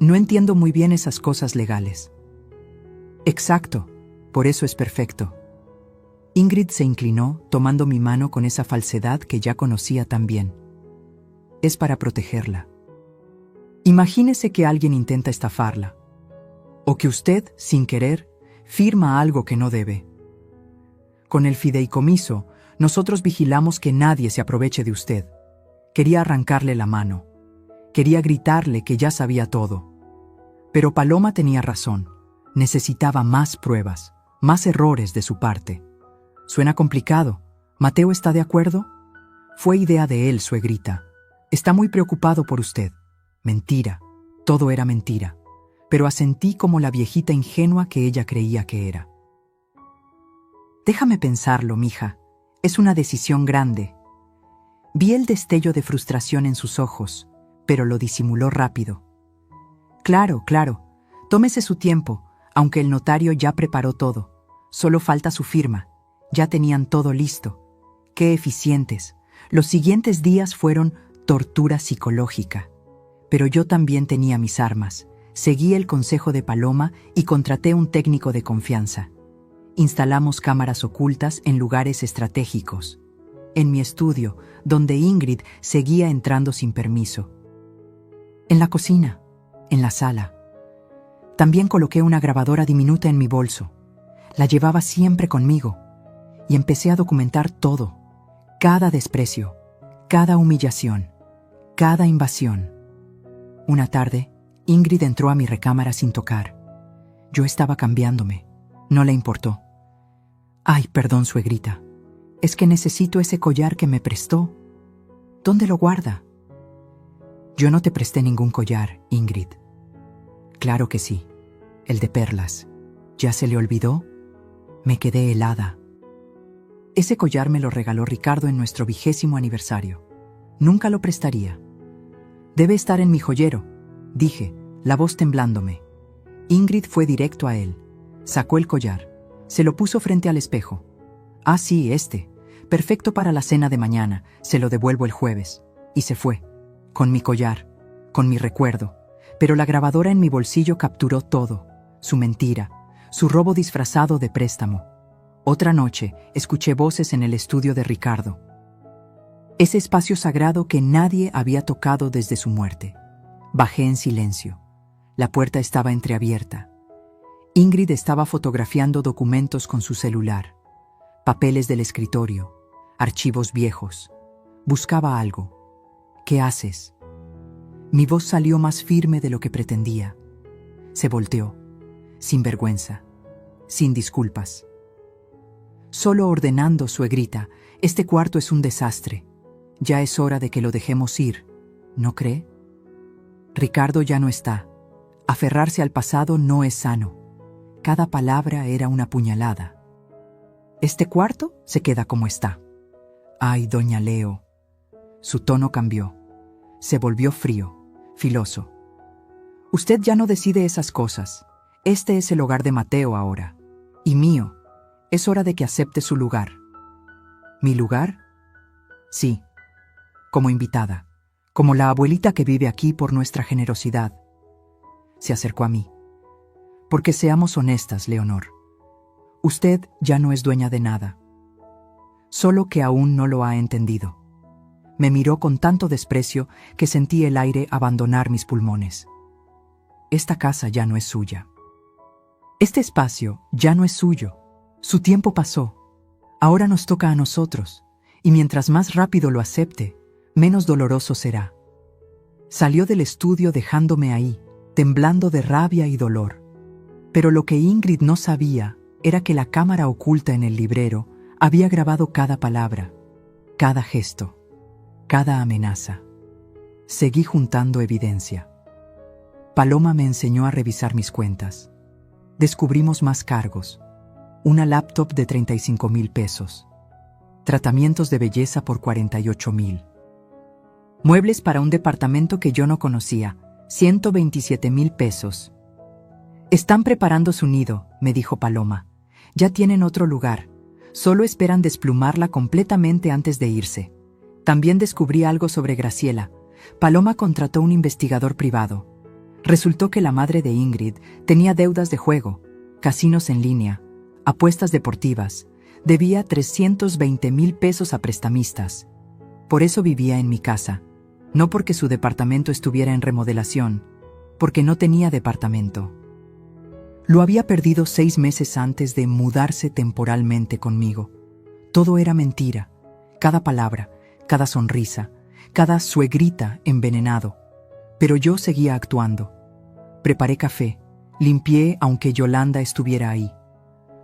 No entiendo muy bien esas cosas legales. Exacto, por eso es perfecto. Ingrid se inclinó, tomando mi mano con esa falsedad que ya conocía tan bien. Es para protegerla. Imagínese que alguien intenta estafarla. O que usted, sin querer, firma algo que no debe. Con el fideicomiso, nosotros vigilamos que nadie se aproveche de usted. Quería arrancarle la mano. Quería gritarle que ya sabía todo. Pero Paloma tenía razón. Necesitaba más pruebas, más errores de su parte. Suena complicado. ¿Mateo está de acuerdo? Fue idea de él, suegrita. Está muy preocupado por usted. Mentira. Todo era mentira. Pero asentí como la viejita ingenua que ella creía que era. Déjame pensarlo, mija. Es una decisión grande. Vi el destello de frustración en sus ojos, pero lo disimuló rápido. Claro, claro. Tómese su tiempo, aunque el notario ya preparó todo. Solo falta su firma. Ya tenían todo listo. ¡Qué eficientes! Los siguientes días fueron tortura psicológica. Pero yo también tenía mis armas. Seguí el consejo de Paloma y contraté un técnico de confianza. Instalamos cámaras ocultas en lugares estratégicos. En mi estudio, donde Ingrid seguía entrando sin permiso. En la cocina, en la sala. También coloqué una grabadora diminuta en mi bolso. La llevaba siempre conmigo. Y empecé a documentar todo. Cada desprecio, cada humillación, cada invasión. Una tarde, Ingrid entró a mi recámara sin tocar. Yo estaba cambiándome. No le importó. Ay, perdón, suegrita. Es que necesito ese collar que me prestó. ¿Dónde lo guarda? Yo no te presté ningún collar, Ingrid. Claro que sí. El de perlas. ¿Ya se le olvidó? Me quedé helada. Ese collar me lo regaló Ricardo en nuestro 20º aniversario. Nunca lo prestaría. Debe estar en mi joyero, dije, la voz temblándome. Ingrid fue directo a él. Sacó el collar. Se lo puso frente al espejo. Ah, sí, este. Perfecto para la cena de mañana. Se lo devuelvo el jueves. Y se fue. Con mi collar. Con mi recuerdo. Pero la grabadora en mi bolsillo capturó todo. Su mentira. Su robo disfrazado de préstamo. Otra noche, escuché voces en el estudio de Ricardo. Ese espacio sagrado que nadie había tocado desde su muerte. Bajé en silencio. La puerta estaba entreabierta. Ingrid estaba fotografiando documentos con su celular. Papeles del escritorio. Archivos viejos. Buscaba algo. ¿Qué haces? Mi voz salió más firme de lo que pretendía. Se volteó. Sin vergüenza. Sin disculpas. Solo ordenando, suegrita, este cuarto es un desastre. Ya es hora de que lo dejemos ir, ¿no cree? Ricardo ya no está. Aferrarse al pasado no es sano. Cada palabra era una puñalada. Este cuarto se queda como está. Ay, doña Leo. Su tono cambió. Se volvió frío, filoso. Usted ya no decide esas cosas. Este es el hogar de Mateo ahora. Y mío. Es hora de que acepte su lugar. ¿Mi lugar? Sí. Como invitada. Como la abuelita que vive aquí por nuestra generosidad. Se acercó a mí. Porque seamos honestas, Leonor. Usted ya no es dueña de nada. Solo que aún no lo ha entendido. Me miró con tanto desprecio que sentí el aire abandonar mis pulmones. Esta casa ya no es suya. Este espacio ya no es suyo. Su tiempo pasó. Ahora nos toca a nosotros, y mientras más rápido lo acepte, menos doloroso será. Salió del estudio dejándome ahí, temblando de rabia y dolor. Pero lo que Ingrid no sabía era que la cámara oculta en el librero había grabado cada palabra, cada gesto, cada amenaza. Seguí juntando evidencia. Paloma me enseñó a revisar mis cuentas. Descubrimos más cargos. Una laptop de 35,000 pesos. Tratamientos de belleza por 48,000. Muebles para un departamento que yo no conocía, 127,000 pesos. Están preparando su nido, me dijo Paloma. Ya tienen otro lugar. Solo esperan desplumarla completamente antes de irse. También descubrí algo sobre Graciela. Paloma contrató un investigador privado. Resultó que la madre de Ingrid tenía deudas de juego, casinos en línea, apuestas deportivas, debía 320,000 pesos a prestamistas. Por eso vivía en mi casa, no porque su departamento estuviera en remodelación, porque no tenía departamento. Lo había perdido 6 meses antes de mudarse temporalmente conmigo. Todo era mentira. Cada palabra, cada sonrisa, cada suegrita envenenado. Pero yo seguía actuando. Preparé café, limpié aunque Yolanda estuviera ahí.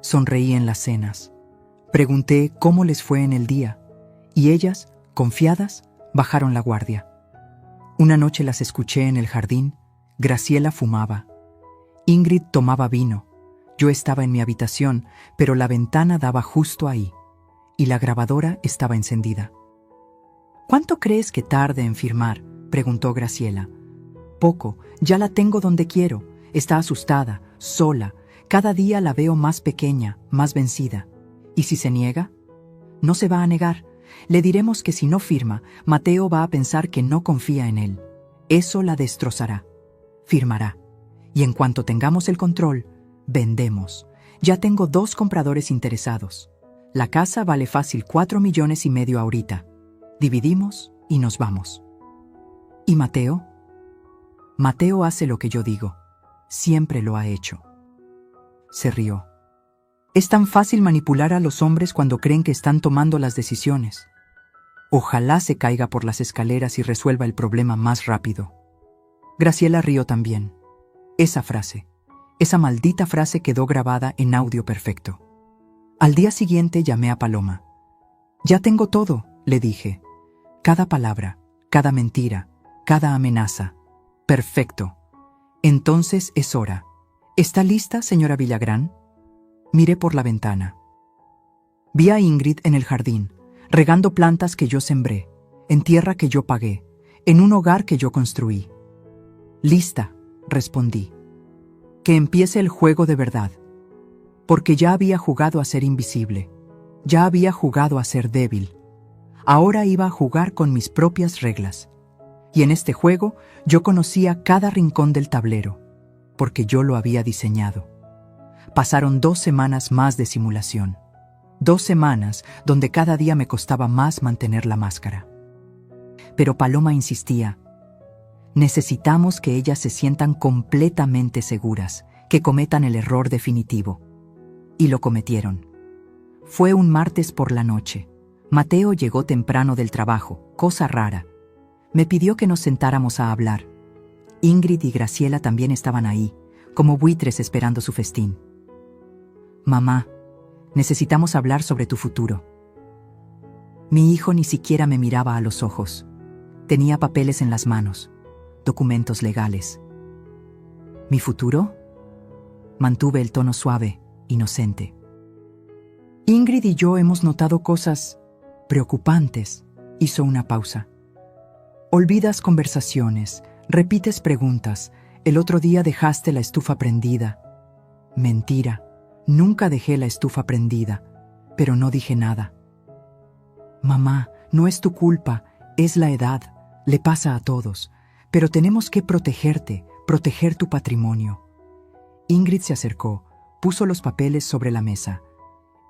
Sonreí en las cenas. Pregunté cómo les fue en el día, y ellas, confiadas, bajaron la guardia. Una noche las escuché en el jardín. Graciela fumaba. Ingrid tomaba vino. Yo estaba en mi habitación, pero la ventana daba justo ahí, y la grabadora estaba encendida. ¿Cuánto crees que tarde en firmar?, preguntó Graciela. Poco, ya la tengo donde quiero. Está asustada, sola. Cada día la veo más pequeña, más vencida. ¿Y si se niega? No se va a negar. Le diremos que si no firma, Mateo va a pensar que no confía en él. Eso la destrozará. Firmará. Y en cuanto tengamos el control, vendemos. Ya tengo 2 compradores interesados. La casa vale fácil 4,5 millones ahorita. Dividimos y nos vamos. ¿Y Mateo? Mateo hace lo que yo digo. Siempre lo ha hecho. Se rió. Es tan fácil manipular a los hombres cuando creen que están tomando las decisiones. Ojalá se caiga por las escaleras y resuelva el problema más rápido. Graciela rió también. Esa frase, esa maldita frase quedó grabada en audio perfecto. Al día siguiente llamé a Paloma. Ya tengo todo, le dije. Cada palabra, cada mentira, cada amenaza. Perfecto. Entonces es hora. ¿Está lista, señora Villagrán? Miré por la ventana. Vi a Ingrid en el jardín, regando plantas que yo sembré, en tierra que yo pagué, en un hogar que yo construí. Lista, respondí. Que empiece el juego de verdad. Porque ya había jugado a ser invisible. Ya había jugado a ser débil. Ahora iba a jugar con mis propias reglas. Y en este juego yo conocía cada rincón del tablero, porque yo lo había diseñado. Pasaron 2 semanas más de simulación. 2 semanas donde cada día me costaba más mantener la máscara. Pero Paloma insistía. Necesitamos que ellas se sientan completamente seguras, que cometan el error definitivo. Y lo cometieron. Fue un martes por la noche. Mateo llegó temprano del trabajo, cosa rara. Me pidió que nos sentáramos a hablar. Ingrid y Graciela también estaban ahí, como buitres esperando su festín. Mamá, necesitamos hablar sobre tu futuro. Mi hijo ni siquiera me miraba a los ojos. Tenía papeles en las manos. Documentos legales. ¿Mi futuro? Mantuve el tono suave, inocente. Ingrid y yo hemos notado cosas preocupantes. Hizo una pausa. Olvidas conversaciones, repites preguntas. El otro día dejaste la estufa prendida. Mentira, nunca dejé la estufa prendida, pero no dije nada. Mamá, no es tu culpa, es la edad, le pasa a todos. Pero tenemos que protegerte, proteger tu patrimonio. Ingrid se acercó, puso los papeles sobre la mesa.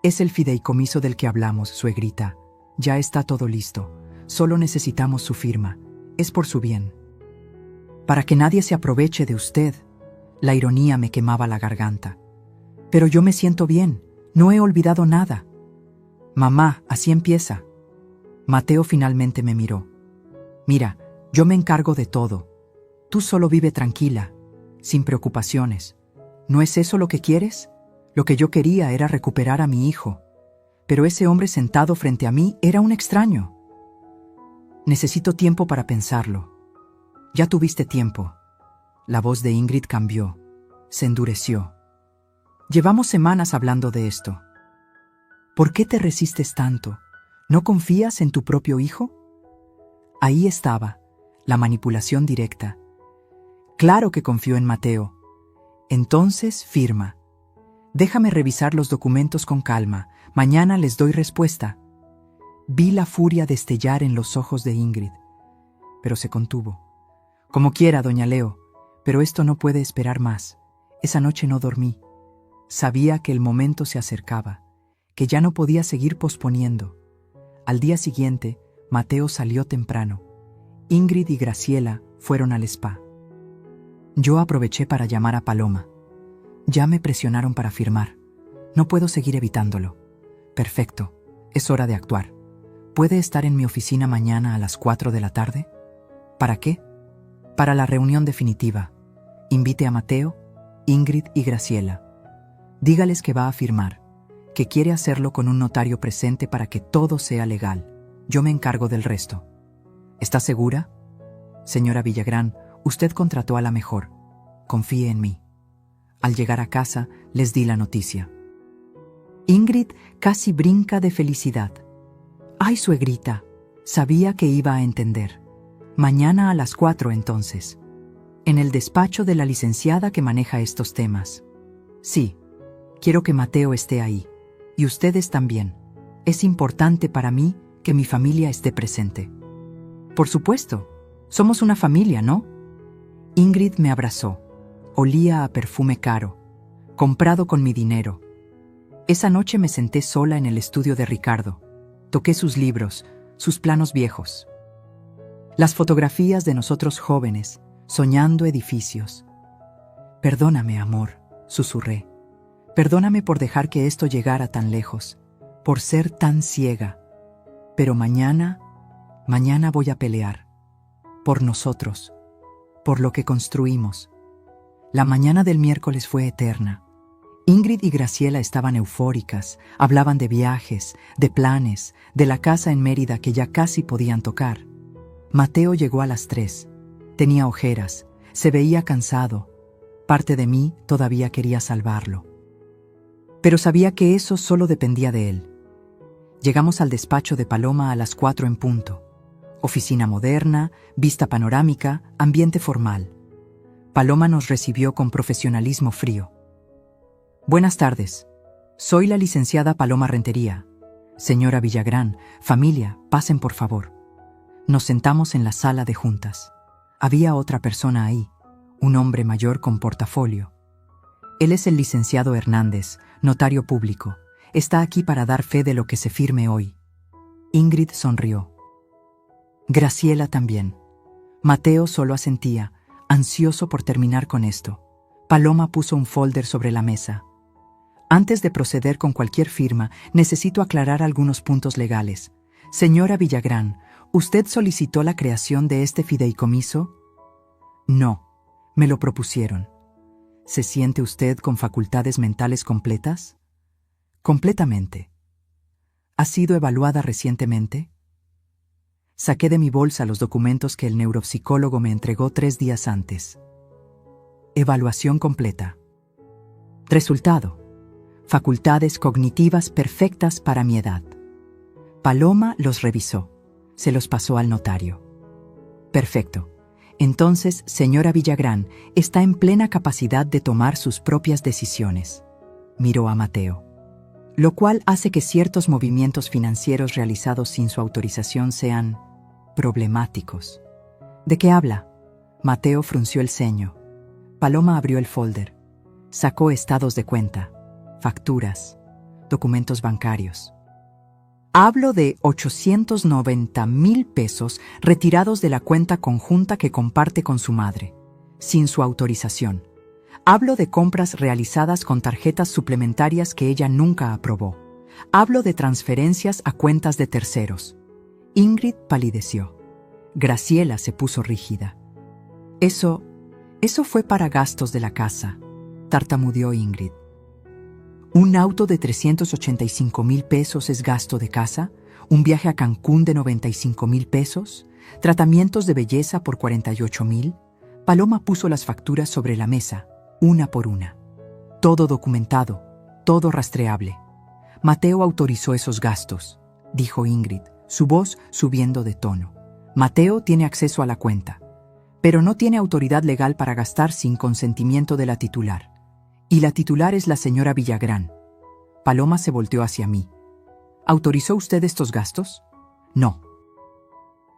Es el fideicomiso del que hablamos, suegrita. Ya está todo listo. Solo necesitamos su firma. Es por su bien. Para que nadie se aproveche de usted. La ironía me quemaba la garganta. Pero yo me siento bien. No he olvidado nada. Mamá, así empieza. Mateo finalmente me miró. Mira, yo me encargo de todo. Tú solo vive tranquila, sin preocupaciones. ¿No es eso lo que quieres? Lo que yo quería era recuperar a mi hijo. Pero ese hombre sentado frente a mí era un extraño. Necesito tiempo para pensarlo. Ya tuviste tiempo. La voz de Ingrid cambió. Se endureció. Llevamos semanas hablando de esto. ¿Por qué te resistes tanto? ¿No confías en tu propio hijo? Ahí estaba. La manipulación directa. Claro que confío en Mateo. Entonces, firma. Déjame revisar los documentos con calma. Mañana les doy respuesta. Vi la furia destellar en los ojos de Ingrid, pero se contuvo. Como quiera, doña Leo, pero esto no puede esperar más. Esa noche no dormí. Sabía que el momento se acercaba, que ya no podía seguir posponiendo. Al día siguiente, Mateo salió temprano. Ingrid y Graciela fueron al spa. Yo aproveché para llamar a Paloma. Ya me presionaron para firmar. No puedo seguir evitándolo. Perfecto. Es hora de actuar. ¿Puede estar en mi oficina mañana a las 4 de la tarde? ¿Para qué? Para la reunión definitiva. Invite a Mateo, Ingrid y Graciela. Dígales que va a firmar, que quiere hacerlo con un notario presente para que todo sea legal. Yo me encargo del resto. ¿Está segura? Señora Villagrán, usted contrató a la mejor. Confíe en mí. Al llegar a casa, les di la noticia. Ingrid casi brinca de felicidad. ¡Ay, suegrita! Sabía que iba a entender. Mañana a las 4 entonces. En el despacho de la licenciada que maneja estos temas. Sí, quiero que Mateo esté ahí. Y ustedes también. Es importante para mí que mi familia esté presente. Por supuesto. Somos una familia, ¿no? Ingrid me abrazó. Olía a perfume caro, comprado con mi dinero. Esa noche me senté sola en el estudio de Ricardo. Toqué sus libros, sus planos viejos. Las fotografías de nosotros jóvenes, soñando edificios. Perdóname, amor, susurré. Perdóname por dejar que esto llegara tan lejos, por ser tan ciega. Pero mañana voy a pelear. Por nosotros, por lo que construimos. La mañana del miércoles fue eterna. Ingrid y Graciela estaban eufóricas, hablaban de viajes, de planes, de la casa en Mérida que ya casi podían tocar. Mateo llegó a las 3. Tenía ojeras, se veía cansado. Parte de mí todavía quería salvarlo. Pero sabía que eso solo dependía de él. Llegamos al despacho de Paloma a las 4 en punto. Oficina moderna, vista panorámica, ambiente formal. Paloma nos recibió con profesionalismo frío. Buenas tardes. Soy la licenciada Paloma Rentería. Señora Villagrán, familia, pasen por favor. Nos sentamos en la sala de juntas. Había otra persona ahí, un hombre mayor con portafolio. Él es el licenciado Hernández, notario público. Está aquí para dar fe de lo que se firme hoy. Ingrid sonrió. Graciela también. Mateo solo asentía, ansioso por terminar con esto. Paloma puso un folder sobre la mesa. Antes de proceder con cualquier firma, necesito aclarar algunos puntos legales. Señora Villagrán, ¿usted solicitó la creación de este fideicomiso? No, me lo propusieron. ¿Se siente usted con facultades mentales completas? Completamente. ¿Ha sido evaluada recientemente? Saqué de mi bolsa los documentos que el neuropsicólogo me entregó 3 días antes. Evaluación completa. Resultado: facultades cognitivas perfectas para mi edad. Paloma los revisó. Se los pasó al notario. Perfecto. Entonces, señora Villagrán, está en plena capacidad de tomar sus propias decisiones. Miró a Mateo. Lo cual hace que ciertos movimientos financieros realizados sin su autorización sean problemáticos. ¿De qué habla? Mateo frunció el ceño. Paloma abrió el folder. Sacó estados de cuenta, facturas, documentos bancarios. Hablo de 890,000 pesos retirados de la cuenta conjunta que comparte con su madre, sin su autorización. Hablo de compras realizadas con tarjetas suplementarias que ella nunca aprobó. Hablo de transferencias a cuentas de terceros. Ingrid palideció. Graciela se puso rígida. Eso fue para gastos de la casa, tartamudeó Ingrid. ¿Un auto de 385,000 pesos es gasto de casa? ¿Un viaje a Cancún de 95,000 pesos? ¿Tratamientos de belleza por 48,000? Paloma puso las facturas sobre la mesa, una por una. Todo documentado, todo rastreable. Mateo autorizó esos gastos, dijo Ingrid, su voz subiendo de tono. Mateo tiene acceso a la cuenta, pero no tiene autoridad legal para gastar sin consentimiento de la titular. Y la titular es la señora Villagrán. Paloma se volteó hacia mí. ¿Autorizó usted estos gastos? No.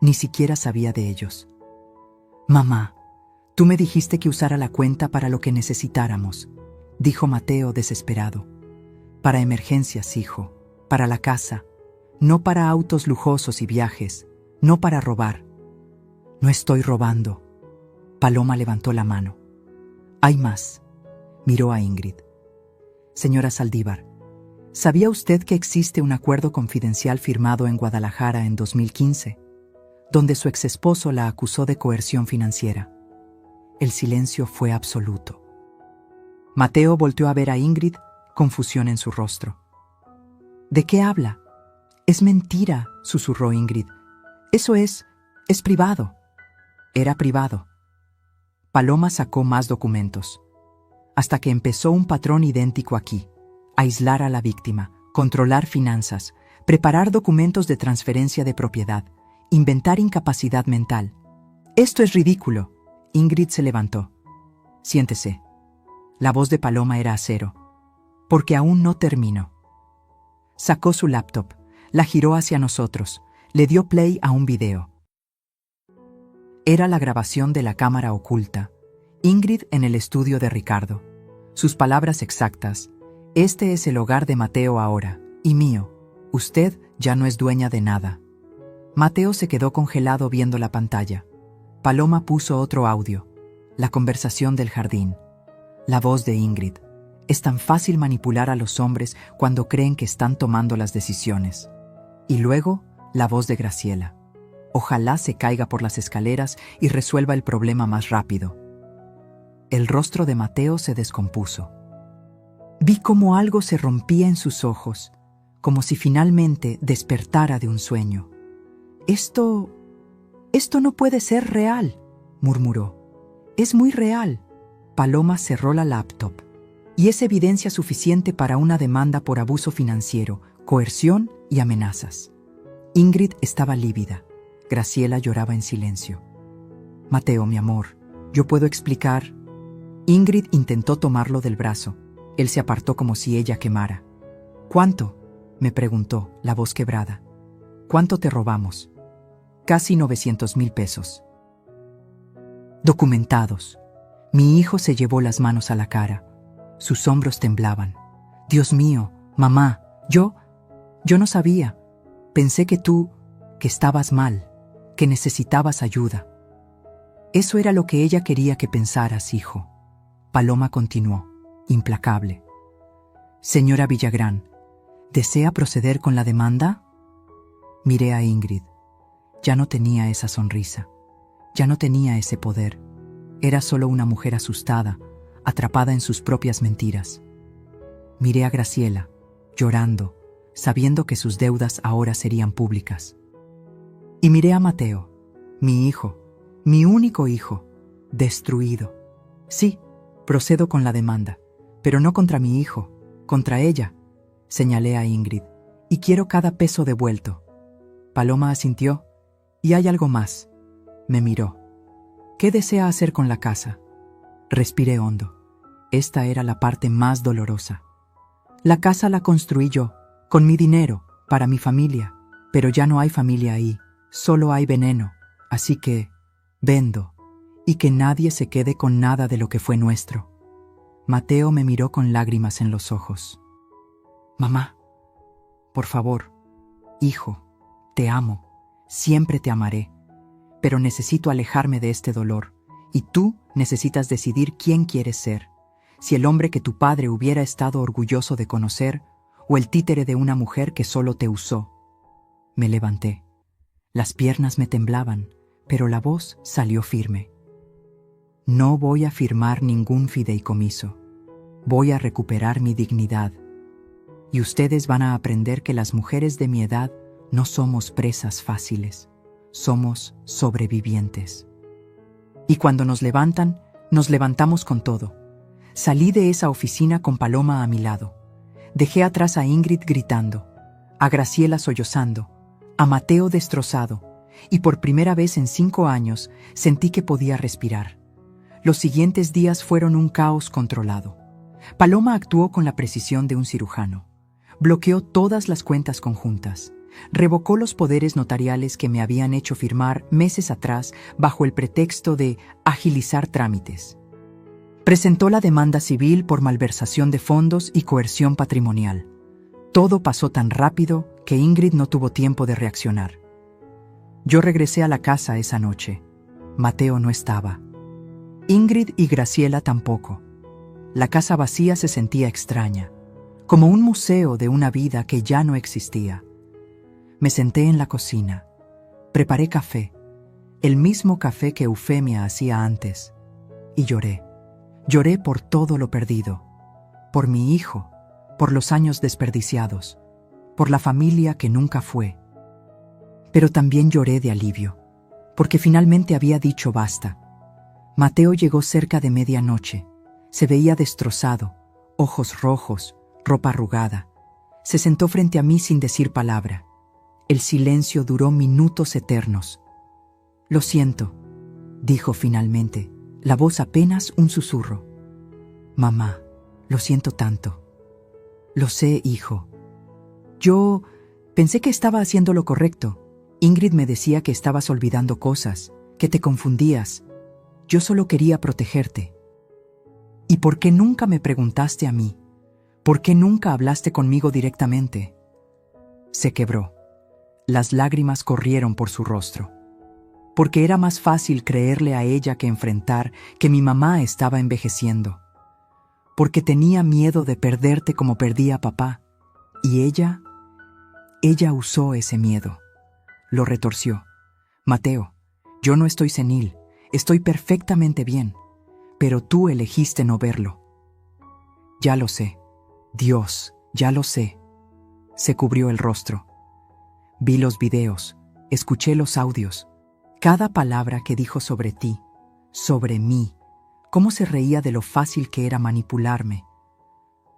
Ni siquiera sabía de ellos. Mamá, tú me dijiste que usara la cuenta para lo que necesitáramos, dijo Mateo desesperado. Para emergencias, hijo, para la casa, no para autos lujosos y viajes, no para robar. No estoy robando. Paloma levantó la mano. Hay más. Miró a Ingrid. Señora Saldívar, ¿sabía usted que existe un acuerdo confidencial firmado en Guadalajara en 2015, donde su exesposo la acusó de coerción financiera? El silencio fue absoluto. Mateo volteó a ver a Ingrid, confusión en su rostro. ¿De qué habla? Es mentira, susurró Ingrid. Eso es privado. Era privado. Paloma sacó más documentos, hasta que empezó un patrón idéntico aquí: aislar a la víctima, controlar finanzas, preparar documentos de transferencia de propiedad, inventar incapacidad mental. Esto es ridículo. Ingrid se levantó. Siéntese. La voz de Paloma era acero. Porque aún no terminó. Sacó su laptop, la giró hacia nosotros, le dio play a un video. Era la grabación de la cámara oculta. Ingrid en el estudio de Ricardo. Sus palabras exactas: este es el hogar de Mateo ahora, y mío. Usted ya no es dueña de nada. Mateo se quedó congelado viendo la pantalla. Paloma puso otro audio. La conversación del jardín. La voz de Ingrid. Es tan fácil manipular a los hombres cuando creen que están tomando las decisiones. Y luego, la voz de Graciela. Ojalá se caiga por las escaleras y resuelva el problema más rápido. El rostro de Mateo se descompuso. Vi cómo algo se rompía en sus ojos, como si finalmente despertara de un sueño. Esto no puede ser real, murmuró. Es muy real. Paloma cerró la laptop. Y es evidencia suficiente para una demanda por abuso financiero, coerción y amenazas. Ingrid estaba lívida. Graciela lloraba en silencio. Mateo, mi amor, ¿yo puedo explicar? Ingrid intentó tomarlo del brazo. Él se apartó como si ella quemara. ¿Cuánto?, me preguntó, la voz quebrada. ¿Cuánto te robamos? Casi 900,000 pesos. Documentados. Mi hijo se llevó las manos a la cara. Sus hombros temblaban. Dios mío, mamá, yo no sabía. Pensé que estabas mal, que necesitabas ayuda. Eso era lo que ella quería que pensaras, hijo. Paloma continuó, implacable. Señora Villagrán, ¿desea proceder con la demanda? Miré a Ingrid. Ya no tenía esa sonrisa. Ya no tenía ese poder. Era solo una mujer asustada, atrapada en sus propias mentiras. Miré a Graciela, llorando, sabiendo que sus deudas ahora serían públicas. Y miré a Mateo, mi hijo, mi único hijo, destruido. Sí, procedo con la demanda, pero no contra mi hijo, contra ella, señalé a Ingrid, y quiero cada peso devuelto. Paloma asintió. Y hay algo más. Me miró. ¿Qué desea hacer con la casa? Respiré hondo. Esta era la parte más dolorosa. La casa la construí yo, con mi dinero, para mi familia, pero ya no hay familia ahí, solo hay veneno, así que vendo, y que nadie se quede con nada de lo que fue nuestro. Mateo me miró con lágrimas en los ojos. Mamá, por favor, hijo, te amo, siempre te amaré, pero necesito alejarme de este dolor, y tú necesitas decidir quién quieres ser, si el hombre que tu padre hubiera estado orgulloso de conocer, o el títere de una mujer que solo te usó. Me levanté. Las piernas me temblaban, pero la voz salió firme. No voy a firmar ningún fideicomiso. Voy a recuperar mi dignidad. Y ustedes van a aprender que las mujeres de mi edad no somos presas fáciles. Somos sobrevivientes. Y cuando nos levantan, nos levantamos con todo. Salí de esa oficina con Paloma a mi lado. Dejé atrás a Ingrid gritando, a Graciela sollozando, a Mateo destrozado, y por primera vez en 5 años sentí que podía respirar. Los siguientes días fueron un caos controlado. Paloma actuó con la precisión de un cirujano. Bloqueó todas las cuentas conjuntas. Revocó los poderes notariales que me habían hecho firmar meses atrás bajo el pretexto de agilizar trámites. Presentó la demanda civil por malversación de fondos y coerción patrimonial. Todo pasó tan rápido que Ingrid no tuvo tiempo de reaccionar. Yo regresé a la casa esa noche. Mateo no estaba. Ingrid y Graciela tampoco. La casa vacía se sentía extraña, como un museo de una vida que ya no existía. Me senté en la cocina, preparé café, el mismo café que Eufemia hacía antes, y lloré. Lloré por todo lo perdido, por mi hijo, por los años desperdiciados, por la familia que nunca fue. Pero también lloré de alivio, porque finalmente había dicho basta. Mateo llegó cerca de medianoche. Se veía destrozado, ojos rojos, ropa arrugada. Se sentó frente a mí sin decir palabra. El silencio duró minutos eternos. «Lo siento», dijo finalmente, la voz apenas un susurro. «Mamá, lo siento tanto». «Lo sé, hijo. Yo pensé que estaba haciendo lo correcto. Ingrid me decía que estabas olvidando cosas, que te confundías. Yo solo quería protegerte». «¿Y por qué nunca me preguntaste a mí? ¿Por qué nunca hablaste conmigo directamente?» Se quebró. Las lágrimas corrieron por su rostro. Porque era más fácil creerle a ella que enfrentar que mi mamá estaba envejeciendo. Porque tenía miedo de perderte como perdí a papá. Y ella usó ese miedo. Lo retorció. «Mateo, yo no estoy senil, estoy perfectamente bien, pero tú elegiste no verlo». «Ya lo sé. Dios, ya lo sé». Se cubrió el rostro. Vi los videos, escuché los audios. Cada palabra que dijo sobre ti, sobre mí, cómo se reía de lo fácil que era manipularme.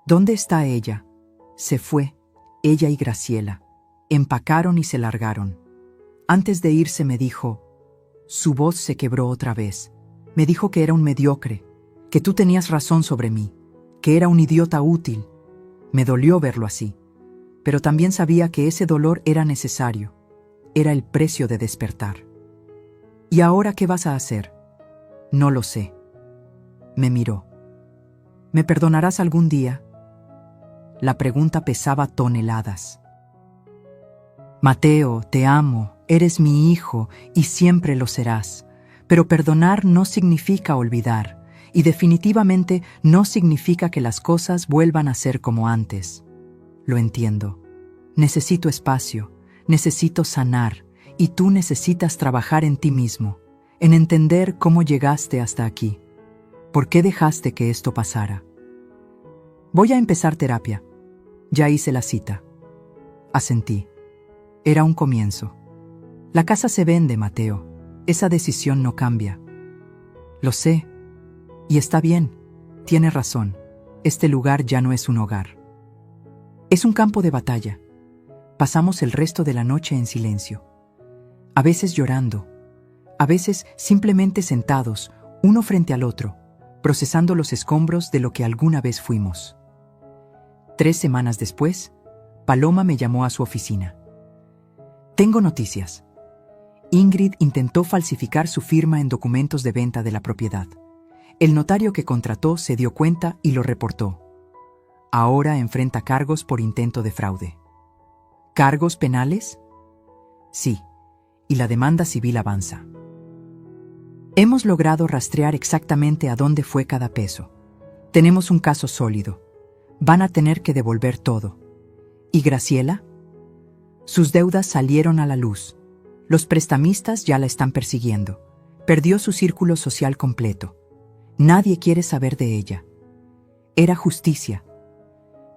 ¿Dónde está ella? Se fue, ella y Graciela. Empacaron y se largaron. Antes de irse me dijo, su voz se quebró otra vez. Me dijo que era un mediocre, que tú tenías razón sobre mí, que era un idiota útil. Me dolió verlo así, pero también sabía que ese dolor era necesario. Era el precio de despertar. «¿Y ahora qué vas a hacer?» «No lo sé». Me miró. «¿Me perdonarás algún día?» La pregunta pesaba toneladas. «Mateo, te amo, eres mi hijo y siempre lo serás. Pero perdonar no significa olvidar, y definitivamente no significa que las cosas vuelvan a ser como antes. Lo entiendo. Necesito espacio, necesito sanar, y tú necesitas trabajar en ti mismo, en entender cómo llegaste hasta aquí. ¿Por qué dejaste que esto pasara? Voy a empezar terapia. Ya hice la cita». Asentí. Era un comienzo. La casa se vende, Mateo. Esa decisión no cambia. Lo sé. Y está bien. Tiene razón. Este lugar ya no es un hogar. Es un campo de batalla. Pasamos el resto de la noche en silencio. A veces llorando. A veces simplemente sentados, uno frente al otro, procesando los escombros de lo que alguna vez fuimos. 3 semanas después, Paloma me llamó a su oficina. «Tengo noticias. Ingrid intentó falsificar su firma en documentos de venta de la propiedad. El notario que contrató se dio cuenta y lo reportó. Ahora enfrenta cargos por intento de fraude». «¿Cargos penales?» «Sí, y la demanda civil avanza. Hemos logrado rastrear exactamente a dónde fue cada peso. Tenemos un caso sólido. Van a tener que devolver todo». «¿Y Graciela?» «Sus deudas salieron a la luz. Los prestamistas ya la están persiguiendo. Perdió su círculo social completo. Nadie quiere saber de ella. Era justicia,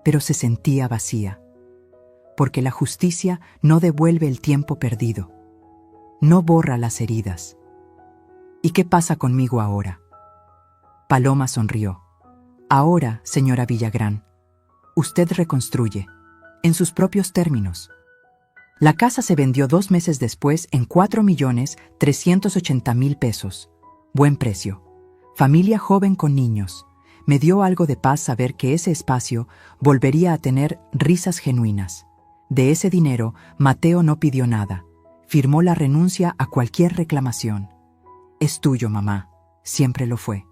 pero se sentía vacía. Porque la justicia no devuelve el tiempo perdido. No borra las heridas. ¿Y qué pasa conmigo ahora?» Paloma sonrió. «Ahora, señora Villagrán, usted reconstruye, en sus propios términos». La casa se vendió 2 meses después en 4.380.000 pesos. Buen precio. Familia joven con niños. Me dio algo de paz saber que ese espacio volvería a tener risas genuinas. De ese dinero, Mateo no pidió nada. Firmó la renuncia a cualquier reclamación. «Es tuyo, mamá. Siempre lo fue».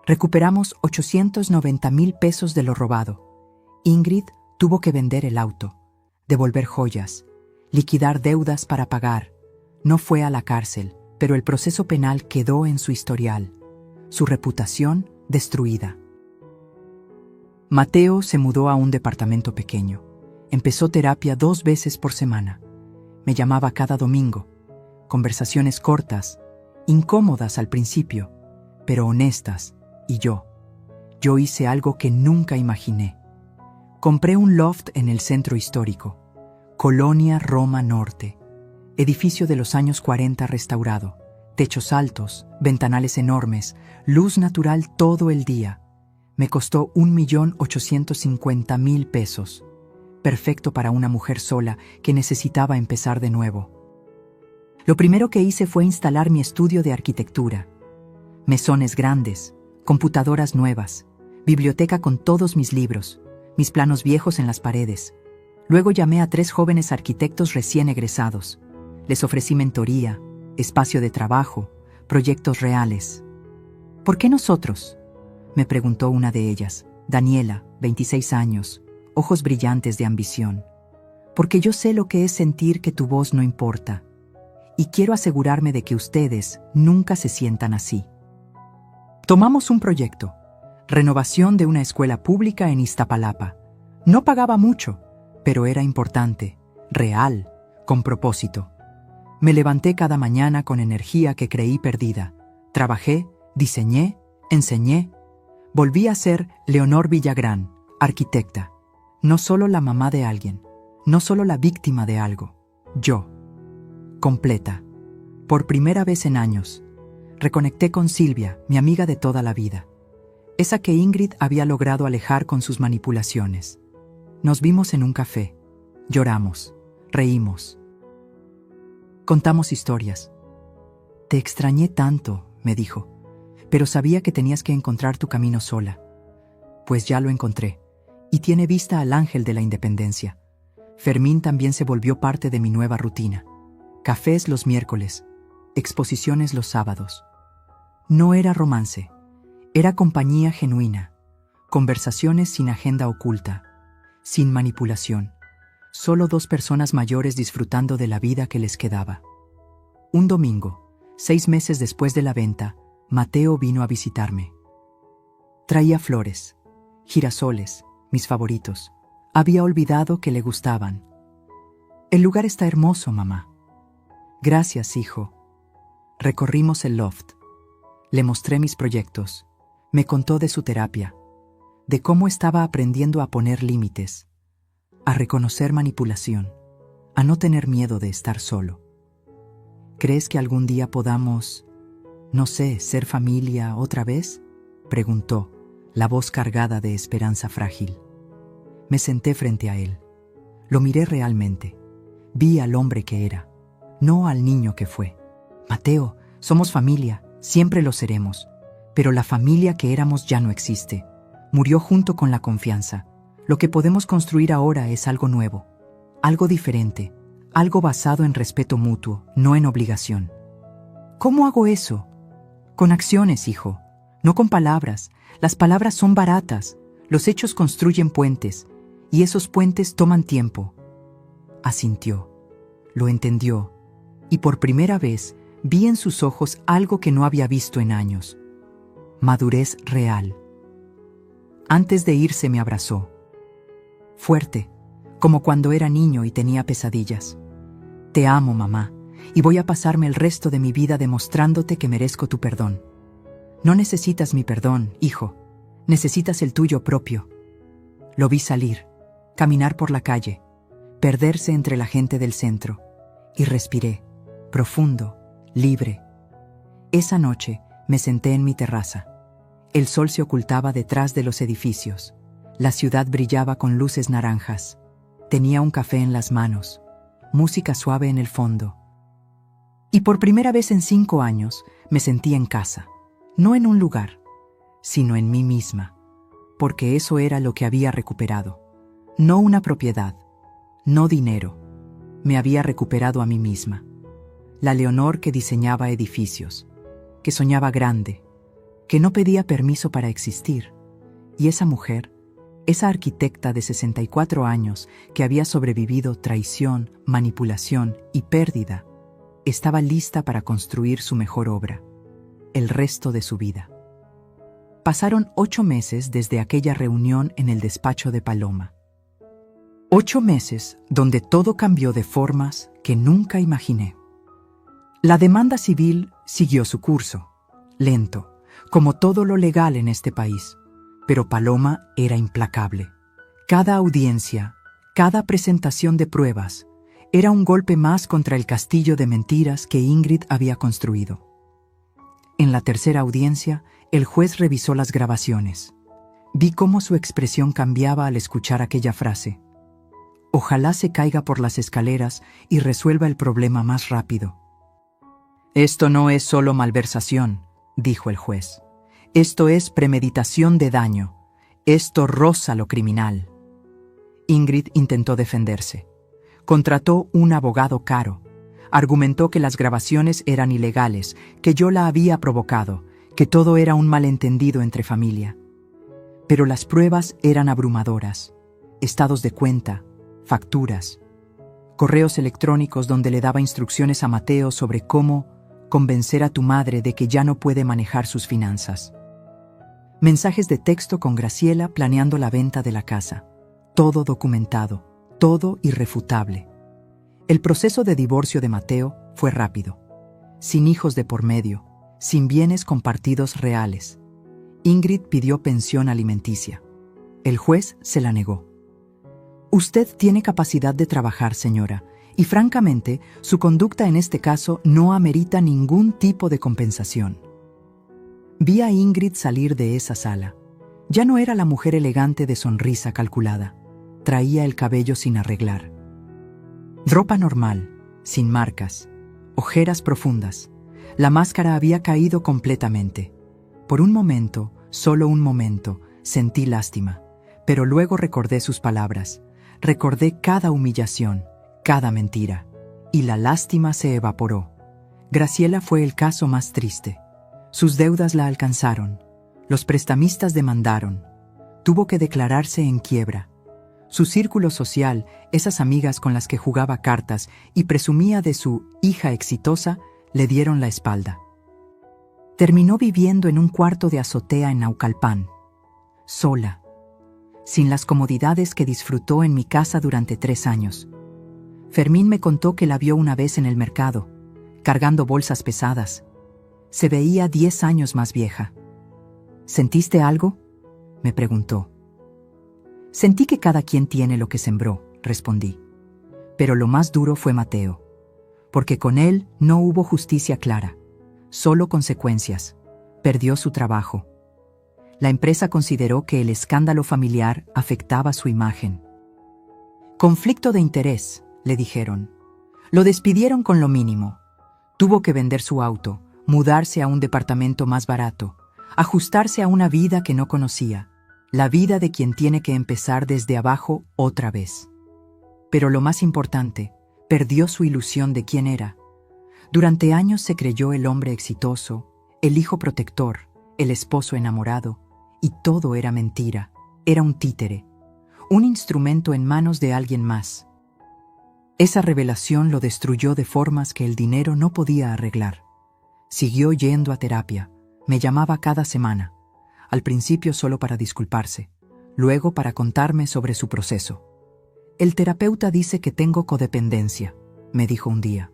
Recuperamos 890.000 pesos de lo robado. Ingrid tuvo que vender el auto, devolver joyas, liquidar deudas para pagar. No fue a la cárcel, pero el proceso penal quedó en su historial. Su reputación destruida. Mateo se mudó a un departamento pequeño. Empezó terapia 2 veces por semana. Me llamaba cada domingo. Conversaciones cortas, incómodas al principio, pero honestas. Y yo hice algo que nunca imaginé. Compré un loft en el centro histórico, Colonia Roma Norte, edificio de los años 40 restaurado, techos altos, ventanales enormes, luz natural todo el día. Me costó 1.850.000 pesos, perfecto para una mujer sola que necesitaba empezar de nuevo. Lo primero que hice fue instalar mi estudio de arquitectura. Mesones grandes, computadoras nuevas, biblioteca con todos mis libros, mis planos viejos en las paredes. Luego llamé a 3 jóvenes arquitectos recién egresados. Les ofrecí mentoría, espacio de trabajo, proyectos reales. ¿Por qué nosotros?, me preguntó una de ellas, Daniela, 26 años, ojos brillantes de ambición. Porque yo sé lo que es sentir que tu voz no importa. Y quiero asegurarme de que ustedes nunca se sientan así. Tomamos un proyecto. Renovación de una escuela pública en Iztapalapa. No pagaba mucho, pero era importante, real, con propósito. Me levanté cada mañana con energía que creí perdida. Trabajé, diseñé, enseñé. Volví a ser Leonor Villagrán, arquitecta. No solo la mamá de alguien, no solo la víctima de algo. Yo. Completa. Por primera vez en años, reconecté con Silvia, mi amiga de toda la vida. Esa que Ingrid había logrado alejar con sus manipulaciones. Nos vimos en un café. Lloramos. Reímos. Contamos historias. Te extrañé tanto, me dijo, pero sabía que tenías que encontrar tu camino sola. Pues ya lo encontré, y tiene vista al ángel de la independencia. Fermín también se volvió parte de mi nueva rutina. Cafés los miércoles, exposiciones los sábados. No era romance, era compañía genuina, conversaciones sin agenda oculta, sin manipulación. Solo 2 personas mayores disfrutando de la vida que les quedaba. Un domingo, 6 meses después de la venta, Mateo vino a visitarme. Traía flores, girasoles, mis favoritos. Había olvidado que le gustaban. El lugar está hermoso, mamá. Gracias, hijo. Recorrimos el loft. Le mostré mis proyectos. Me contó de su terapia, de cómo estaba aprendiendo a poner límites, a reconocer manipulación, a no tener miedo de estar solo. ¿Crees que algún día podamos, no sé, ser familia otra vez?, preguntó, la voz cargada de esperanza frágil. Me senté frente a él. Lo miré realmente. Vi al hombre que era, no al niño que fue. Mateo, somos familia, siempre lo seremos, pero la familia que éramos ya no existe. Murió junto con la confianza. Lo que podemos construir ahora es algo nuevo, algo diferente, algo basado en respeto mutuo, no en obligación. ¿Cómo hago eso? Con acciones, hijo, no con palabras. Las palabras son baratas, los hechos construyen puentes, y esos puentes toman tiempo. Asintió, lo entendió, y por primera vez vi en sus ojos algo que no había visto en años. Madurez real. Antes de irse me abrazó. Fuerte, como cuando era niño y tenía pesadillas. Te amo, mamá, y voy a pasarme el resto de mi vida demostrándote que merezco tu perdón. No necesitas mi perdón, hijo, necesitas el tuyo propio. Lo vi salir, caminar por la calle, perderse entre la gente del centro, y respiré, profundo, libre. Esa noche me senté en mi terraza. El sol se ocultaba detrás de los edificios. La ciudad brillaba con luces naranjas. Tenía un café en las manos, música suave en el fondo. Y por primera vez en 5 años me sentí en casa, no en un lugar, sino en mí misma, porque eso era lo que había recuperado. No una propiedad, no dinero. Me había recuperado a mí misma. La Leonor que diseñaba edificios, que soñaba grande, que no pedía permiso para existir. Y esa mujer, esa arquitecta de 64 años que había sobrevivido traición, manipulación y pérdida, estaba lista para construir su mejor obra, el resto de su vida. Pasaron 8 meses desde aquella reunión en el despacho de Paloma. 8 meses donde todo cambió de formas que nunca imaginé. La demanda civil siguió su curso, lento, como todo lo legal en este país, pero Paloma era implacable. Cada audiencia, cada presentación de pruebas, era un golpe más contra el castillo de mentiras que Ingrid había construido. En la tercera audiencia, el juez revisó las grabaciones. Vi cómo su expresión cambiaba al escuchar aquella frase. Ojalá se caiga por las escaleras y resuelva el problema más rápido. Esto no es solo malversación, dijo el juez. Esto es premeditación de daño. Esto roza lo criminal. Ingrid intentó defenderse. Contrató un abogado caro. Argumentó que las grabaciones eran ilegales, que yo la había provocado, que todo era un malentendido entre familia. Pero las pruebas eran abrumadoras. Estados de cuenta, facturas, correos electrónicos donde le daba instrucciones a Mateo sobre cómo convencer a tu madre de que ya no puede manejar sus finanzas. Mensajes de texto con Graciela planeando la venta de la casa. Todo documentado, todo irrefutable. El proceso de divorcio de Mateo fue rápido, sin hijos de por medio, sin bienes compartidos reales. Ingrid pidió pensión alimenticia. El juez se la negó. Usted tiene capacidad de trabajar, señora, y francamente, su conducta en este caso no amerita ningún tipo de compensación. Vi a Ingrid salir de esa sala. Ya no era la mujer elegante de sonrisa calculada. Traía el cabello sin arreglar. Ropa normal, sin marcas, ojeras profundas. La máscara había caído completamente. Por un momento, solo un momento, sentí lástima, pero luego recordé sus palabras. Recordé cada humillación, cada mentira, y la lástima se evaporó. Graciela fue el caso más triste. Sus deudas la alcanzaron. Los prestamistas demandaron. Tuvo que declararse en quiebra. Su círculo social, esas amigas con las que jugaba cartas y presumía de su hija exitosa, le dieron la espalda. Terminó viviendo en un cuarto de azotea en Naucalpan, sola, sin las comodidades que disfrutó en mi casa durante 3 años. Fermín me contó que la vio una vez en el mercado, cargando bolsas pesadas. Se veía 10 años más vieja. ¿Sentiste algo?, me preguntó. Sentí que cada quien tiene lo que sembró, respondí. Pero lo más duro fue Mateo, porque con él no hubo justicia clara, solo consecuencias. Perdió su trabajo. La empresa consideró que el escándalo familiar afectaba su imagen. Conflicto de interés, le dijeron. Lo despidieron con lo mínimo. Tuvo que vender su auto, mudarse a un departamento más barato, ajustarse a una vida que no conocía, la vida de quien tiene que empezar desde abajo otra vez. Pero lo más importante, perdió su ilusión de quién era. Durante años se creyó el hombre exitoso, el hijo protector, el esposo enamorado, y todo era mentira, era un títere, un instrumento en manos de alguien más. Esa revelación lo destruyó de formas que el dinero no podía arreglar. Siguió yendo a terapia, me llamaba cada semana, al principio solo para disculparse, luego para contarme sobre su proceso. El terapeuta dice que tengo codependencia, me dijo un día,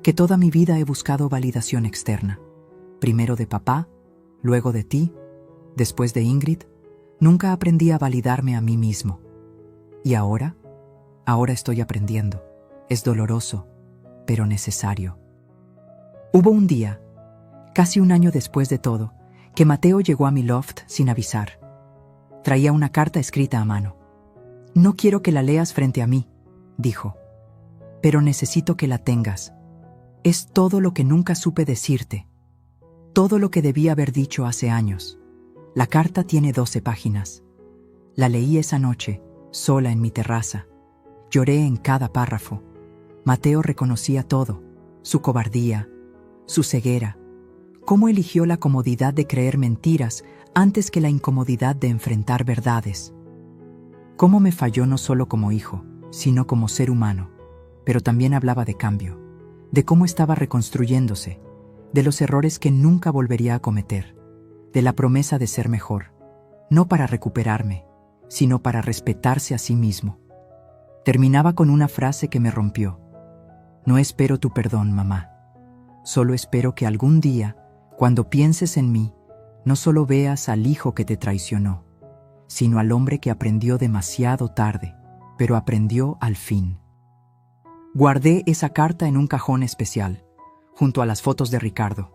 que toda mi vida he buscado validación externa, primero de papá, luego de ti, después de Ingrid. Nunca aprendí a validarme a mí mismo. ¿Y ahora? Ahora estoy aprendiendo. Es doloroso, pero necesario. Hubo un día, casi un año después de todo, que Mateo llegó a mi loft sin avisar. Traía una carta escrita a mano. No quiero que la leas frente a mí, dijo, pero necesito que la tengas. Es todo lo que nunca supe decirte. Todo lo que debí haber dicho hace años. La carta tiene 12 páginas. La leí esa noche, sola en mi terraza. Lloré en cada párrafo. Mateo reconocía todo, su cobardía, su ceguera. Cómo eligió la comodidad de creer mentiras antes que la incomodidad de enfrentar verdades. Cómo me falló no solo como hijo, sino como ser humano. Pero también hablaba de cambio, de cómo estaba reconstruyéndose, de los errores que nunca volvería a cometer, de la promesa de ser mejor, no para recuperarme, sino para respetarse a sí mismo. Terminaba con una frase que me rompió. No espero tu perdón, mamá. Solo espero que algún día, cuando pienses en mí, no solo veas al hijo que te traicionó, sino al hombre que aprendió demasiado tarde, pero aprendió al fin. Guardé esa carta en un cajón especial, junto a las fotos de Ricardo.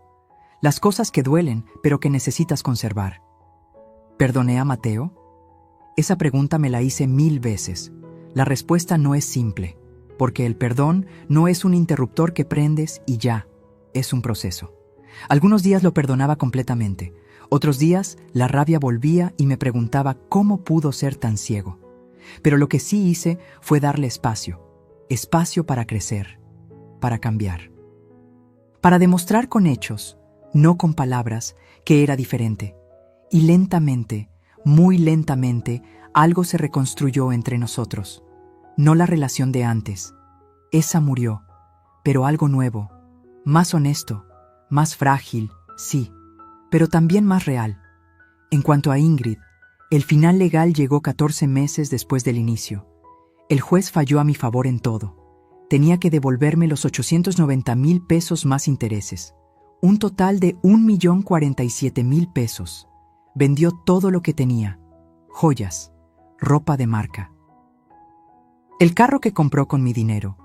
Las cosas que duelen, pero que necesitas conservar. ¿Perdoné a Mateo? Esa pregunta me la hice 1000 veces. La respuesta no es simple, porque el perdón no es un interruptor que prendes y ya, es un proceso. Algunos días lo perdonaba completamente, otros días la rabia volvía y me preguntaba cómo pudo ser tan ciego. Pero lo que sí hice fue darle espacio para crecer, para cambiar. Para demostrar con hechos, no con palabras, que era diferente. Y lentamente, muy lentamente, algo se reconstruyó entre nosotros. No la relación de antes. Esa murió, pero algo nuevo, más honesto, más frágil, sí, pero también más real. En cuanto a Ingrid, el final legal llegó 14 meses después del inicio. El juez falló a mi favor en todo. Tenía que devolverme los 890,000 pesos más intereses. Un total de 1,047,000 pesos. Vendió todo lo que tenía. Joyas, ropa de marca. El carro que compró con mi dinero.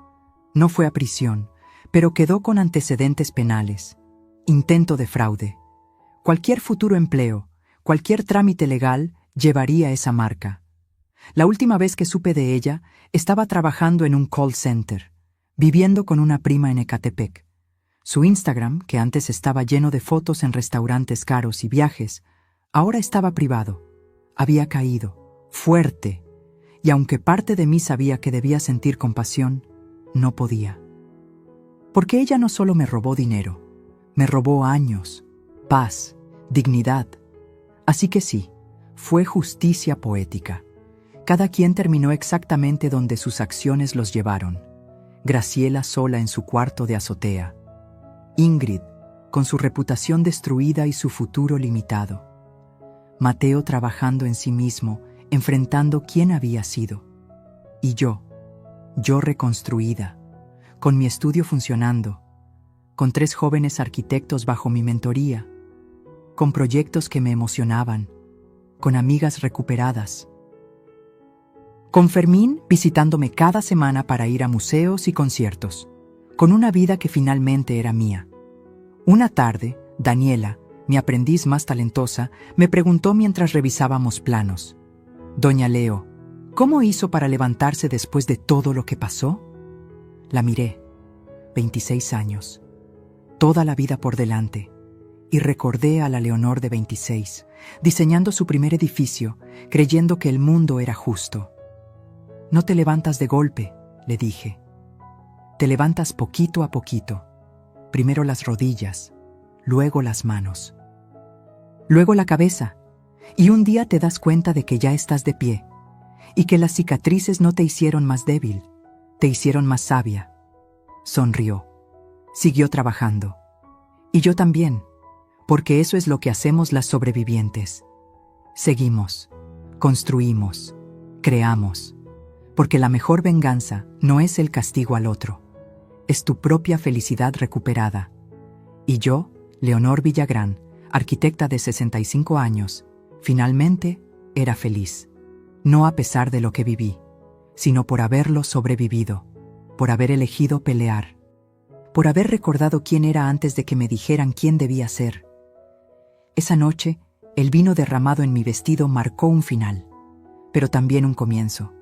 No fue a prisión, pero quedó con antecedentes penales. Intento de fraude. Cualquier futuro empleo, cualquier trámite legal llevaría esa marca. La última vez que supe de ella, estaba trabajando en un call center, viviendo con una prima en Ecatepec. Su Instagram, que antes estaba lleno de fotos en restaurantes caros y viajes, ahora estaba privado. Había caído, fuerte, y aunque parte de mí sabía que debía sentir compasión, no podía. Porque ella no solo me robó dinero, me robó años, paz, dignidad. Así que sí, fue justicia poética. Cada quien terminó exactamente donde sus acciones los llevaron. Graciela sola en su cuarto de azotea. Ingrid, con su reputación destruida y su futuro limitado. Mateo trabajando en sí mismo, enfrentando quién había sido. Y yo reconstruida, con mi estudio funcionando, con 3 jóvenes arquitectos bajo mi mentoría, con proyectos que me emocionaban, con amigas recuperadas. Con Fermín visitándome cada semana para ir a museos y conciertos, con una vida que finalmente era mía. Una tarde, Daniela, mi aprendiz más talentosa, me preguntó mientras revisábamos planos: «Doña Leo, ¿cómo hizo para levantarse después de todo lo que pasó?». La miré, 26 años, toda la vida por delante, y recordé a la Leonor de 26, diseñando su primer edificio, creyendo que el mundo era justo. «No te levantas de golpe», le dije. «Te levantas poquito a poquito. Primero las rodillas, luego las manos, luego la cabeza, y un día te das cuenta de que ya estás de pie, y que las cicatrices no te hicieron más débil, te hicieron más sabia». Sonrió. Siguió trabajando. Y yo también, porque eso es lo que hacemos las sobrevivientes. Seguimos, construimos, creamos. Porque la mejor venganza no es el castigo al otro, es tu propia felicidad recuperada. Y yo, Leonor Villagrán, arquitecta de 65 años, finalmente era feliz. No a pesar de lo que viví, sino por haberlo sobrevivido, por haber elegido pelear, por haber recordado quién era antes de que me dijeran quién debía ser. Esa noche, el vino derramado en mi vestido marcó un final, pero también un comienzo.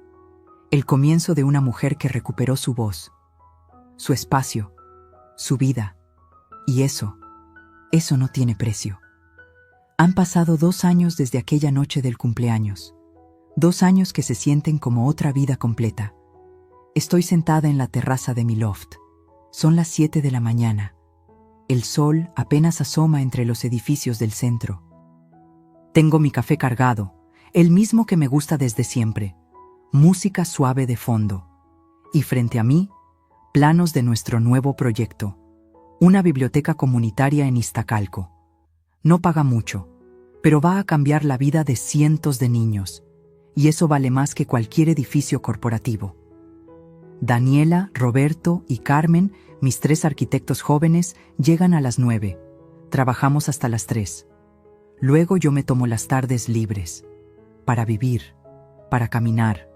El comienzo de una mujer que recuperó su voz, su espacio, su vida. Y eso no tiene precio. Han pasado 2 años desde aquella noche del cumpleaños. 2 años que se sienten como otra vida completa. Estoy sentada en la terraza de mi loft. Son las 7 de la mañana. El sol apenas asoma entre los edificios del centro. Tengo mi café cargado, el mismo que me gusta desde siempre. Música suave de fondo. Y frente a mí, planos de nuestro nuevo proyecto. Una biblioteca comunitaria en Iztacalco. No paga mucho, pero va a cambiar la vida de cientos de niños, y eso vale más que cualquier edificio corporativo. Daniela, Roberto y Carmen, mis 3 arquitectos jóvenes, llegan a las 9. Trabajamos hasta las 3. Luego yo me tomo las tardes libres, para vivir, para caminar,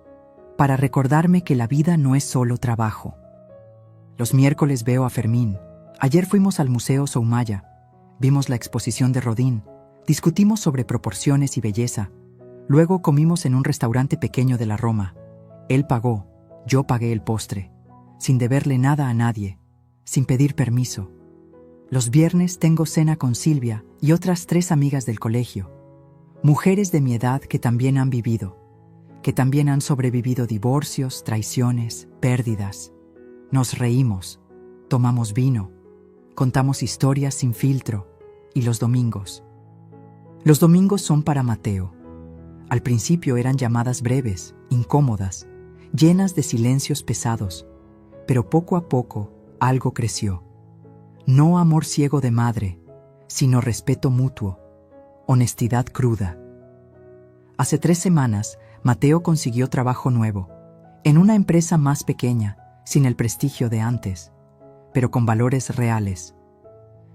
para recordarme que la vida no es solo trabajo. Los miércoles veo a Fermín. Ayer fuimos al Museo Soumaya, vimos la exposición de Rodin, discutimos sobre proporciones y belleza. Luego comimos en un restaurante pequeño de la Roma. Él pagó, yo pagué el postre, sin deberle nada a nadie, sin pedir permiso. Los viernes tengo cena con Silvia y otras 3 amigas del colegio, mujeres de mi edad que también han vivido, que también han sobrevivido divorcios, traiciones, pérdidas. Nos reímos, tomamos vino, contamos historias sin filtro, y los domingos. Los domingos son para Mateo. Al principio eran llamadas breves, incómodas, llenas de silencios pesados, pero poco a poco algo creció. No amor ciego de madre, sino respeto mutuo, honestidad cruda. Hace 3 semanas, Mateo consiguió trabajo nuevo, en una empresa más pequeña, sin el prestigio de antes, pero con valores reales.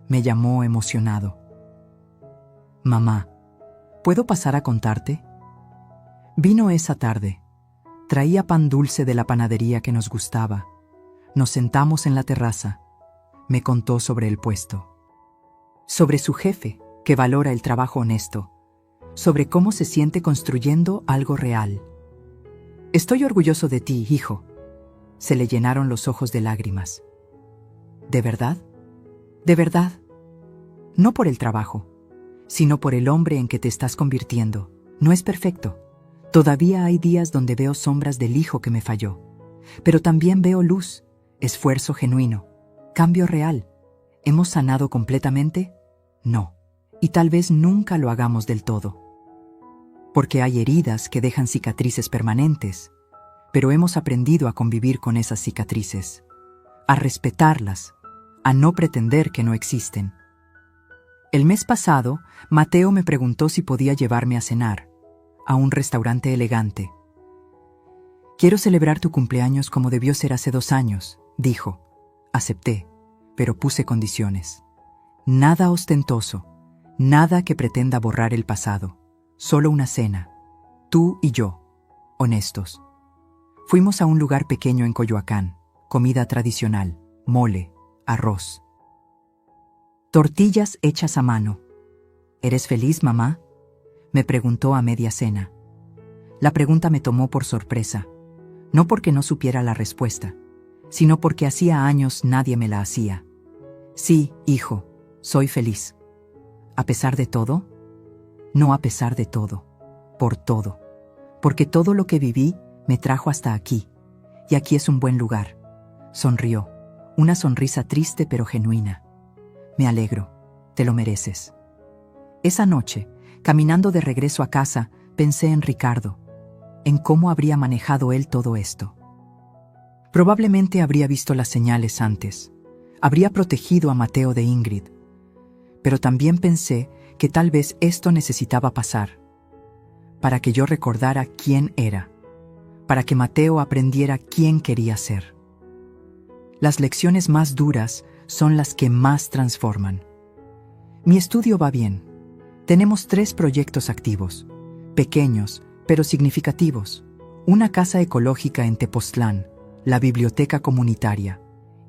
Me llamó emocionado. Mamá, ¿puedo pasar a contarte? Vino esa tarde. Traía pan dulce de la panadería que nos gustaba. Nos sentamos en la terraza. Me contó sobre el puesto. Sobre su jefe, que valora el trabajo honesto. Sobre cómo se siente construyendo algo real. Estoy orgulloso de ti, hijo. Se le llenaron los ojos de lágrimas. ¿De verdad? ¿De verdad? No por el trabajo, sino por el hombre en que te estás convirtiendo. No es perfecto. Todavía hay días donde veo sombras del hijo que me falló. Pero también veo luz, esfuerzo genuino, cambio real. ¿Hemos sanado completamente? No. Y tal vez nunca lo hagamos del todo. Porque hay heridas que dejan cicatrices permanentes, pero hemos aprendido a convivir con esas cicatrices, a respetarlas, a no pretender que no existen. El mes pasado, Mateo me preguntó si podía llevarme a cenar, a un restaurante elegante. Quiero celebrar tu cumpleaños como debió ser hace 2 años, dijo. Acepté, pero puse condiciones. Nada ostentoso, nada que pretenda borrar el pasado, solo una cena, tú y yo, honestos. Fuimos a un lugar pequeño en Coyoacán, comida tradicional, mole, arroz. Tortillas hechas a mano. ¿Eres feliz, mamá?, me preguntó a media cena. La pregunta me tomó por sorpresa, no porque no supiera la respuesta, sino porque hacía años nadie me la hacía. Sí, hijo, soy feliz. ¿A pesar de todo? No a pesar de todo, por todo, porque todo lo que viví me trajo hasta aquí, y aquí es un buen lugar. Sonrió, una sonrisa triste pero genuina. Me alegro, te lo mereces. Esa noche, caminando de regreso a casa, pensé en Ricardo, en cómo habría manejado él todo esto. Probablemente habría visto las señales antes, habría protegido a Mateo de Ingrid, pero también pensé que tal vez esto necesitaba pasar, para que yo recordara quién era, para que Mateo aprendiera quién quería ser. Las lecciones más duras son las que más transforman. Mi estudio va bien. Tenemos 3 proyectos activos, pequeños pero significativos. Una casa ecológica en Tepoztlán, la biblioteca comunitaria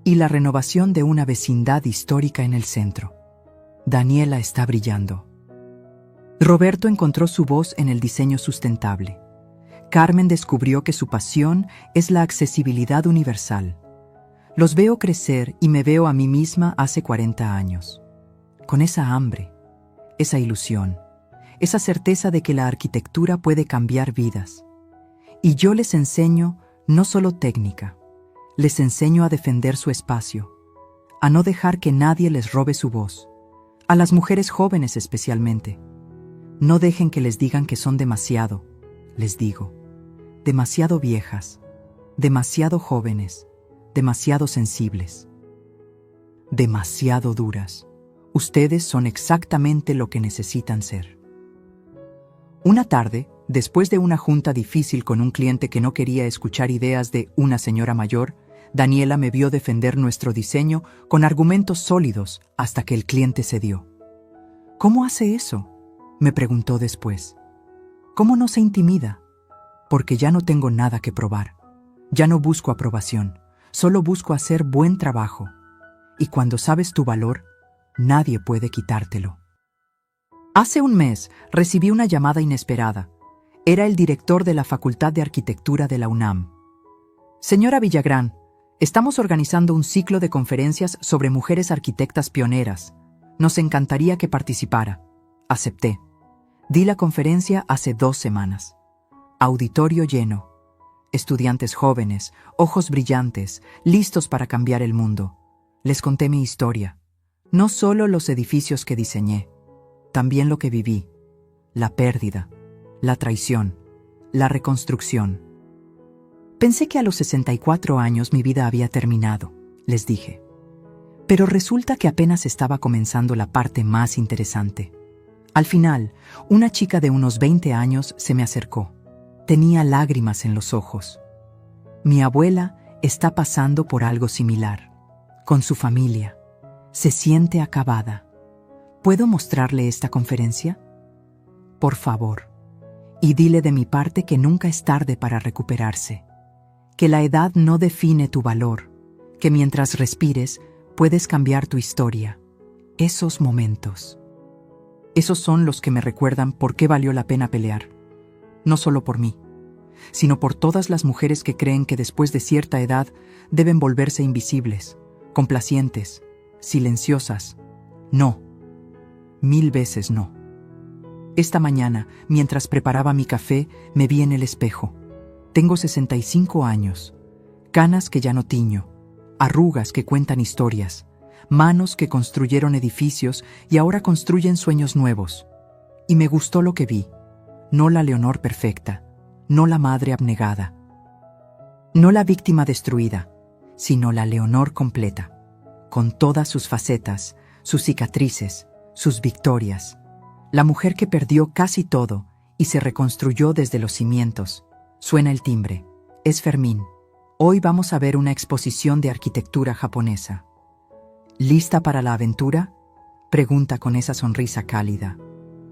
y la renovación de una vecindad histórica en el centro. Daniela está brillando. Roberto encontró su voz en el diseño sustentable. Carmen descubrió que su pasión es la accesibilidad universal. Los veo crecer y me veo a mí misma hace 40 años. Con esa hambre, esa ilusión, esa certeza de que la arquitectura puede cambiar vidas. Y yo les enseño no solo técnica, les enseño a defender su espacio, a no dejar que nadie les robe su voz. A las mujeres jóvenes especialmente. No dejen que les digan que son demasiado, les digo, demasiado viejas, demasiado jóvenes, demasiado sensibles, demasiado duras. Ustedes son exactamente lo que necesitan ser. Una tarde, después de una junta difícil con un cliente que no quería escuchar ideas de una señora mayor, Daniela me vio defender nuestro diseño con argumentos sólidos hasta que el cliente cedió. ¿Cómo hace eso?, me preguntó después. ¿Cómo no se intimida? Porque ya no tengo nada que probar. Ya no busco aprobación, solo busco hacer buen trabajo. Y cuando sabes tu valor, nadie puede quitártelo. Hace un mes recibí una llamada inesperada. Era el director de la Facultad de Arquitectura de la UNAM. Señora Villagrán, estamos organizando un ciclo de conferencias sobre mujeres arquitectas pioneras. Nos encantaría que participara. Acepté. Di la conferencia hace 2 semanas. Auditorio lleno. Estudiantes jóvenes, ojos brillantes, listos para cambiar el mundo. Les conté mi historia. No solo los edificios que diseñé, también lo que viví. La pérdida, la traición, la reconstrucción. Pensé que a los 64 años mi vida había terminado, les dije. Pero resulta que apenas estaba comenzando la parte más interesante. Al final, una chica de unos 20 años se me acercó. Tenía lágrimas en los ojos. Mi abuela está pasando por algo similar. Con su familia. Se siente acabada. ¿Puedo mostrarle esta conferencia? Por favor. Y dile de mi parte que nunca es tarde para recuperarse. Que la edad no define tu valor. Que mientras respires, puedes cambiar tu historia. Esos momentos. Esos son los que me recuerdan por qué valió la pena pelear. No solo por mí, sino por todas las mujeres que creen que después de cierta edad deben volverse invisibles, complacientes, silenciosas. No. 1000 veces no. Esta mañana, mientras preparaba mi café, me vi en el espejo. Tengo 65 años, canas que ya no tiño, arrugas que cuentan historias, manos que construyeron edificios y ahora construyen sueños nuevos. Y me gustó lo que vi. No la Leonor perfecta, no la madre abnegada, no la víctima destruida, sino la Leonor completa, con todas sus facetas, sus cicatrices, sus victorias. La mujer que perdió casi todo y se reconstruyó desde los cimientos. Suena el timbre. Es Fermín. Hoy vamos a ver una exposición de arquitectura japonesa. ¿Lista para la aventura?, pregunta con esa sonrisa cálida.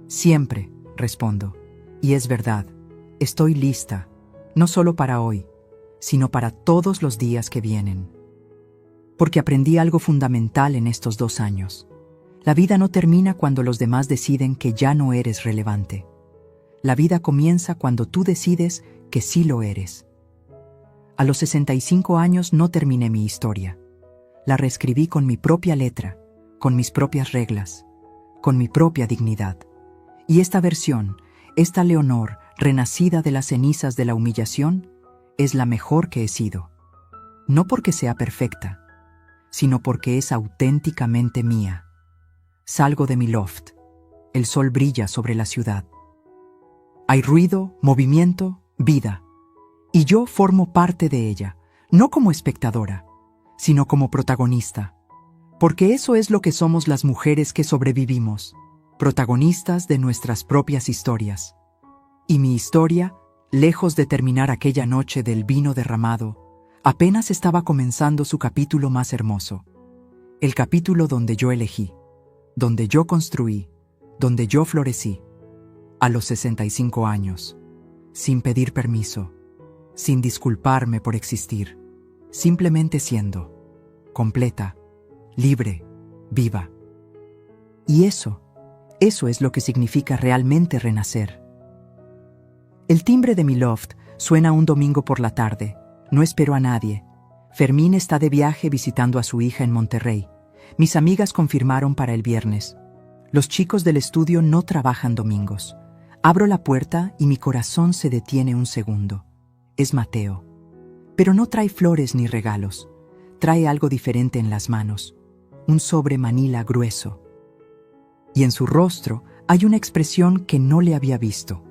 Siempre, respondo. Y es verdad, estoy lista, no solo para hoy, sino para todos los días que vienen. Porque aprendí algo fundamental en estos 2 años. La vida no termina cuando los demás deciden que ya no eres relevante. La vida comienza cuando tú decides que sí lo eres. A los 65 años no terminé mi historia. La reescribí con mi propia letra, con mis propias reglas, con mi propia dignidad. Y esta versión, esta Leonor, renacida de las cenizas de la humillación, es la mejor que he sido. No porque sea perfecta, sino porque es auténticamente mía. Salgo de mi loft. El sol brilla sobre la ciudad. Hay ruido, movimiento, vida. Y yo formo parte de ella, no como espectadora, sino como protagonista. Porque eso es lo que somos las mujeres que sobrevivimos, protagonistas de nuestras propias historias. Y mi historia, lejos de terminar aquella noche del vino derramado, apenas estaba comenzando su capítulo más hermoso. El capítulo donde yo elegí, donde yo construí, donde yo florecí. A los 65 años, sin pedir permiso, sin disculparme por existir, simplemente siendo, completa, libre, viva. Y eso es lo que significa realmente renacer. El timbre de mi loft suena un domingo por la tarde. No espero a nadie. Fermín está de viaje visitando a su hija en Monterrey. Mis amigas confirmaron para el viernes. Los chicos del estudio no trabajan domingos. Abro la puerta y mi corazón se detiene un segundo. Es Mateo. Pero no trae flores ni regalos. Trae algo diferente en las manos. Un sobre manila grueso. Y en su rostro hay una expresión que no le había visto.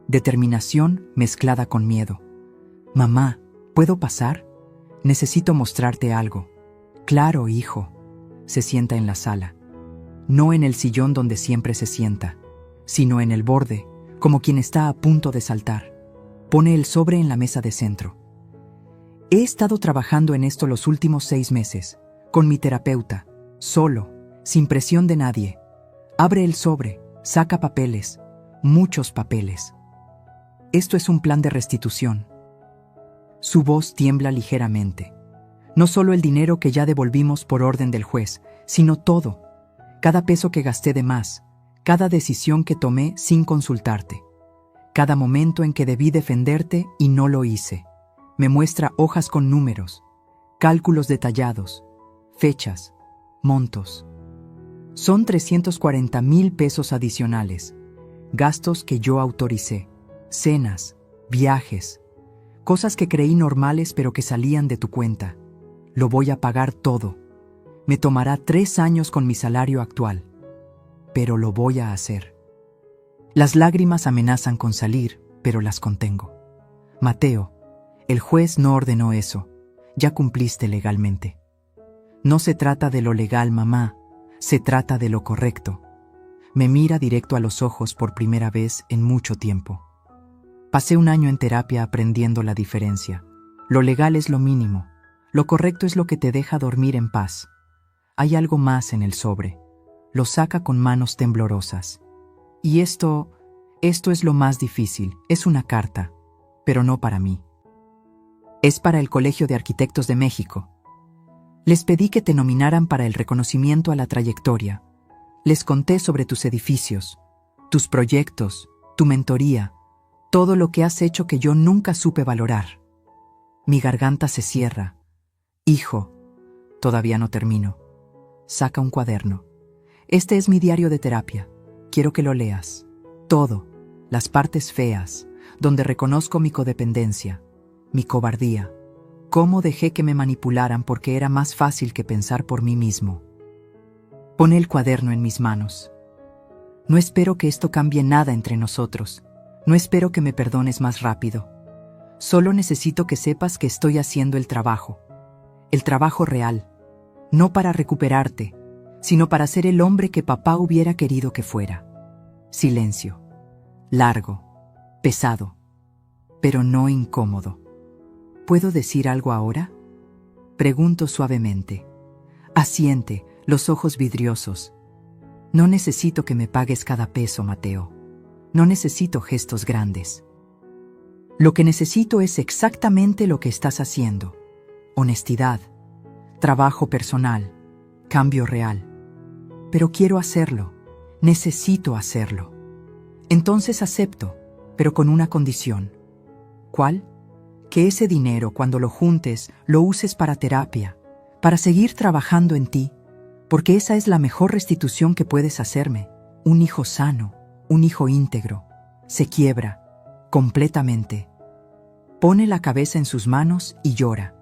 Determinación mezclada con miedo. Mamá, ¿puedo pasar? Necesito mostrarte algo. Claro, hijo. Se sienta en la sala. No en el sillón donde siempre se sienta, sino en el borde, como quien está a punto de saltar. Pone el sobre en la mesa de centro. He estado trabajando en esto los últimos 6 meses, con mi terapeuta, solo, sin presión de nadie. Abre el sobre, saca papeles, muchos papeles. Esto es un plan de restitución. Su voz tiembla ligeramente. No solo el dinero que ya devolvimos por orden del juez, sino todo. Cada peso que gasté de más, cada decisión que tomé sin consultarte. Cada momento en que debí defenderte y no lo hice. Me muestra hojas con números, cálculos detallados, fechas, montos. Son 340,000 pesos adicionales, gastos que yo autoricé, cenas, viajes, cosas que creí normales pero que salían de tu cuenta. Lo voy a pagar todo. Me tomará 3 años con mi salario actual, pero lo voy a hacer. Las lágrimas amenazan con salir, pero las contengo. Mateo, el juez no ordenó eso. Ya cumpliste legalmente. No se trata de lo legal, mamá. Se trata de lo correcto. Me mira directo a los ojos por primera vez en mucho tiempo. Pasé 1 año en terapia aprendiendo la diferencia. Lo legal es lo mínimo. Lo correcto es lo que te deja dormir en paz. Hay algo más en el sobre. Lo saca con manos temblorosas. Y esto es lo más difícil. Es una carta, pero no para mí. Es para el Colegio de Arquitectos de México. Les pedí que te nominaran para el reconocimiento a la trayectoria. Les conté sobre tus edificios, tus proyectos, tu mentoría, todo lo que has hecho que yo nunca supe valorar. Mi garganta se cierra. Hijo, todavía no termino. Saca un cuaderno. Este es mi diario de terapia. Quiero que lo leas. Todo, las partes feas, donde reconozco mi codependencia, mi cobardía, cómo dejé que me manipularan porque era más fácil que pensar por mí mismo. Pone el cuaderno en mis manos. No espero que esto cambie nada entre nosotros. No espero que me perdones más rápido. Solo necesito que sepas que estoy haciendo el trabajo real, no para recuperarte, sino para ser el hombre que papá hubiera querido que fuera. Silencio. Largo. Pesado. Pero no incómodo. ¿Puedo decir algo ahora? Pregunto suavemente. Asiente, los ojos vidriosos. No necesito que me pagues cada peso, Mateo. No necesito gestos grandes. Lo que necesito es exactamente lo que estás haciendo. Honestidad, trabajo personal, cambio real. Pero quiero hacerlo. Necesito hacerlo. Entonces acepto, pero con una condición. ¿Cuál? Que ese dinero, cuando lo juntes, lo uses para terapia, para seguir trabajando en ti, porque esa es la mejor restitución que puedes hacerme. Un hijo sano, un hijo íntegro, se quiebra, completamente. Pone la cabeza en sus manos y llora.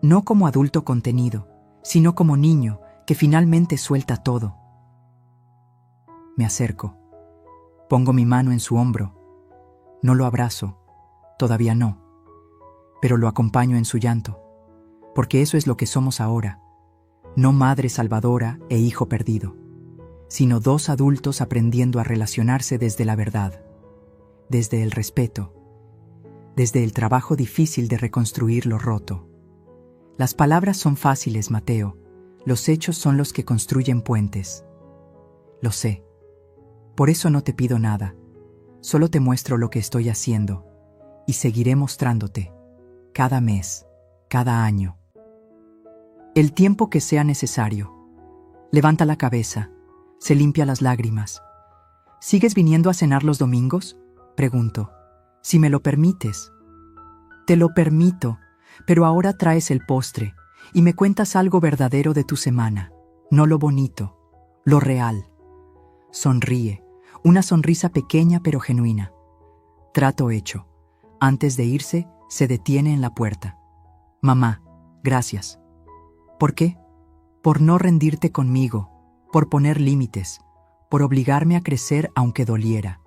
No como adulto contenido, sino como niño que finalmente suelta todo. Me acerco. Pongo mi mano en su hombro. No lo abrazo, todavía no, pero lo acompaño en su llanto, porque eso es lo que somos ahora, no madre salvadora e hijo perdido, sino 2 adultos aprendiendo a relacionarse desde la verdad, desde el respeto, desde el trabajo difícil de reconstruir lo roto. Las palabras son fáciles, Mateo, los hechos son los que construyen puentes. Lo sé. Por eso no te pido nada, solo te muestro lo que estoy haciendo, y seguiré mostrándote, cada mes, cada año. El tiempo que sea necesario. Levanta la cabeza, se limpia las lágrimas. ¿Sigues viniendo a cenar los domingos? Pregunto. Si me lo permites. Te lo permito, pero ahora traes el postre, y me cuentas algo verdadero de tu semana, no lo bonito, lo real. Sonríe. Una sonrisa pequeña pero genuina. Trato hecho. Antes de irse, se detiene en la puerta. Mamá, gracias. ¿Por qué? Por no rendirte conmigo, por poner límites, por obligarme a crecer aunque doliera.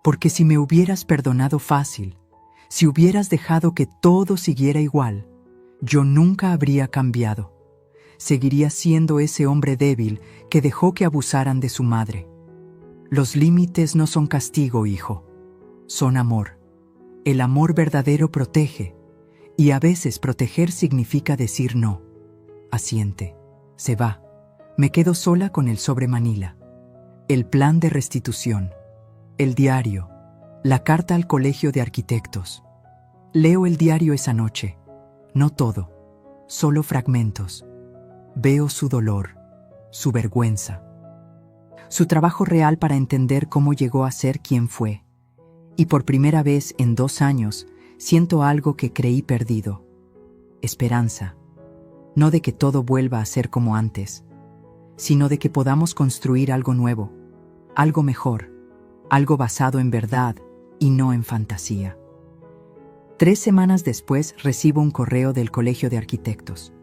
Porque si me hubieras perdonado fácil, si hubieras dejado que todo siguiera igual, yo nunca habría cambiado. Seguiría siendo ese hombre débil que dejó que abusaran de su madre. Los límites no son castigo, hijo. Son amor. El amor verdadero protege, y a veces proteger significa decir no. Asiente. Se va. Me quedo sola con el sobre Manila. El plan de restitución. El diario. La carta al colegio de arquitectos. Leo el diario esa noche. No todo. Solo fragmentos. Veo su dolor, su vergüenza, su trabajo real para entender cómo llegó a ser quien fue. Y por primera vez en 2 años siento algo que creí perdido. Esperanza. No de que todo vuelva a ser como antes, sino de que podamos construir algo nuevo, algo mejor, algo basado en verdad y no en fantasía. 3 semanas después recibo un correo del Colegio de Arquitectos.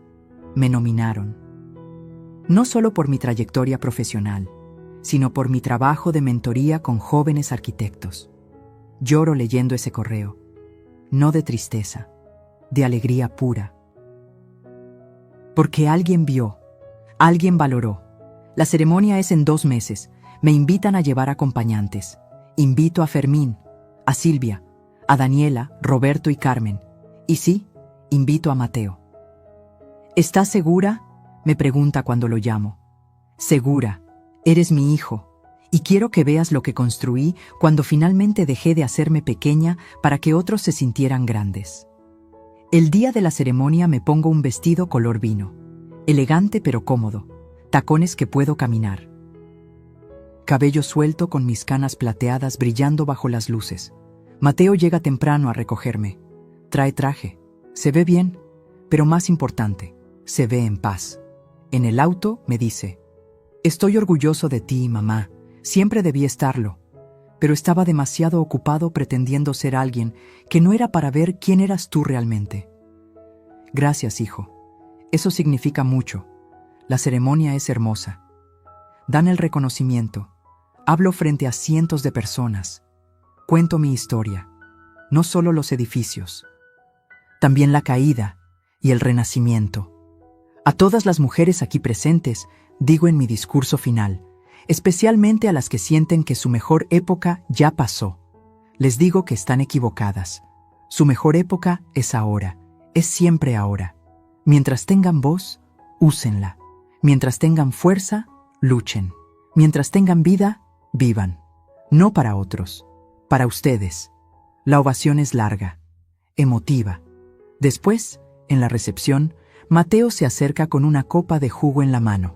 Me nominaron. No solo por mi trayectoria profesional, sino por mi trabajo de mentoría con jóvenes arquitectos. Lloro leyendo ese correo, no de tristeza, de alegría pura. Porque alguien vio, alguien valoró. La ceremonia es en 2 meses. Me invitan a llevar acompañantes. Invito a Fermín, a Silvia, a Daniela, Roberto y Carmen. Y sí, invito a Mateo. ¿Estás segura?, me pregunta cuando lo llamo. Segura, eres mi hijo, y quiero que veas lo que construí cuando finalmente dejé de hacerme pequeña para que otros se sintieran grandes. El día de la ceremonia me pongo un vestido color vino, elegante pero cómodo, tacones que puedo caminar. Cabello suelto con mis canas plateadas brillando bajo las luces. Mateo llega temprano a recogerme. Trae traje. Se ve bien, pero más importante, se ve en paz. En el auto me dice: estoy orgulloso de ti, mamá. Siempre debí estarlo, pero estaba demasiado ocupado pretendiendo ser alguien que no era para ver quién eras tú realmente. Gracias, hijo. Eso significa mucho. La ceremonia es hermosa. Dan el reconocimiento. Hablo frente a cientos de personas. Cuento mi historia. No solo los edificios. También la caída y el renacimiento. A todas las mujeres aquí presentes, digo en mi discurso final, especialmente a las que sienten que su mejor época ya pasó. Les digo que están equivocadas. Su mejor época es ahora, es siempre ahora. Mientras tengan voz, úsenla. Mientras tengan fuerza, luchen. Mientras tengan vida, vivan. No para otros, para ustedes. La ovación es larga, emotiva. Después, en la recepción, Mateo se acerca con una copa de jugo en la mano.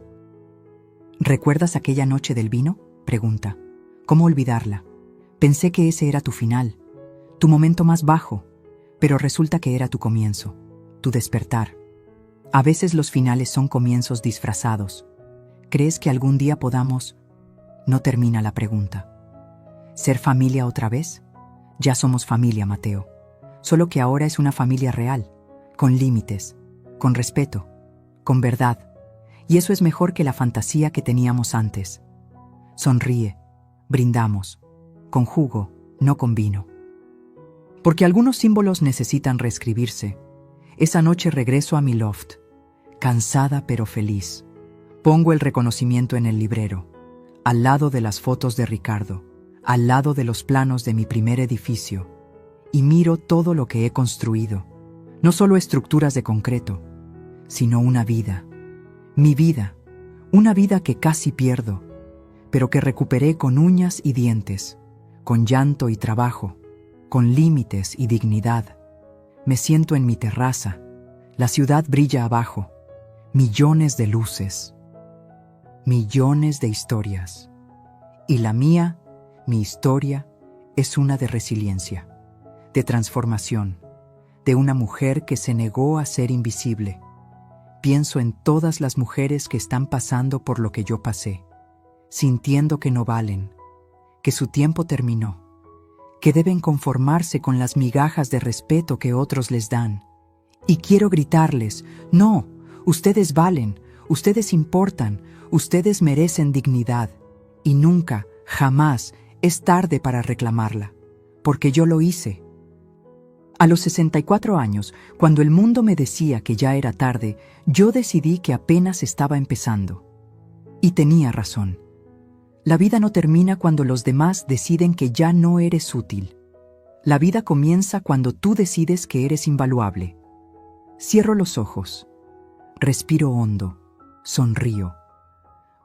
¿Recuerdas aquella noche del vino?, pregunta. ¿Cómo olvidarla? Pensé que ese era tu final, tu momento más bajo, pero resulta que era tu comienzo, tu despertar. A veces los finales son comienzos disfrazados. ¿Crees que algún día podamos? No termina la pregunta. ¿Ser familia otra vez? Ya somos familia, Mateo. Solo que ahora es una familia real, con límites, con respeto, con verdad. Y eso es mejor que la fantasía que teníamos antes. Sonríe, brindamos, con jugo, no con vino. Porque algunos símbolos necesitan reescribirse. Esa noche regreso a mi loft, cansada pero feliz. Pongo el reconocimiento en el librero, al lado de las fotos de Ricardo, al lado de los planos de mi primer edificio, y miro todo lo que he construido. No solo estructuras de concreto, sino una vida. Mi vida, una vida que casi pierdo, pero que recuperé con uñas y dientes, con llanto y trabajo, con límites y dignidad. Me siento en mi terraza, la ciudad brilla abajo, millones de luces, millones de historias. Y la mía, mi historia, es una de resiliencia, de transformación, de una mujer que se negó a ser invisible. Pienso en todas las mujeres que están pasando por lo que yo pasé, sintiendo que no valen, que su tiempo terminó, que deben conformarse con las migajas de respeto que otros les dan. Y quiero gritarles: no, ustedes valen, ustedes importan, ustedes merecen dignidad, y nunca, jamás es tarde para reclamarla, porque yo lo hice. A los 64 años, cuando el mundo me decía que ya era tarde, yo decidí que apenas estaba empezando. Y tenía razón. La vida no termina cuando los demás deciden que ya no eres útil. La vida comienza cuando tú decides que eres invaluable. Cierro los ojos, respiro hondo, sonrío.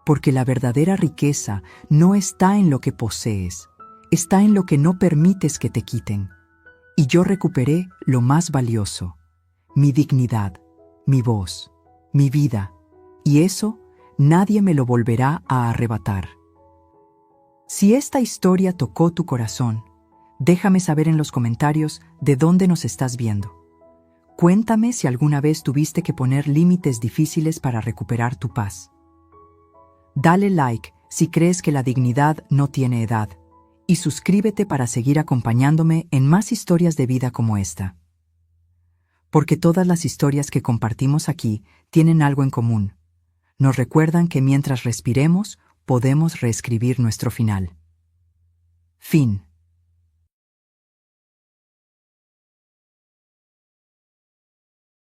Porque la verdadera riqueza no está en lo que posees, está en lo que no permites que te quiten. Y yo recuperé lo más valioso, mi dignidad, mi voz, mi vida, y eso nadie me lo volverá a arrebatar. Si esta historia tocó tu corazón, déjame saber en los comentarios de dónde nos estás viendo. Cuéntame si alguna vez tuviste que poner límites difíciles para recuperar tu paz. Dale like si crees que la dignidad no tiene edad y suscríbete para seguir acompañándome en más historias de vida como esta. Porque todas las historias que compartimos aquí tienen algo en común. Nos recuerdan que mientras respiremos, podemos reescribir nuestro final. Fin.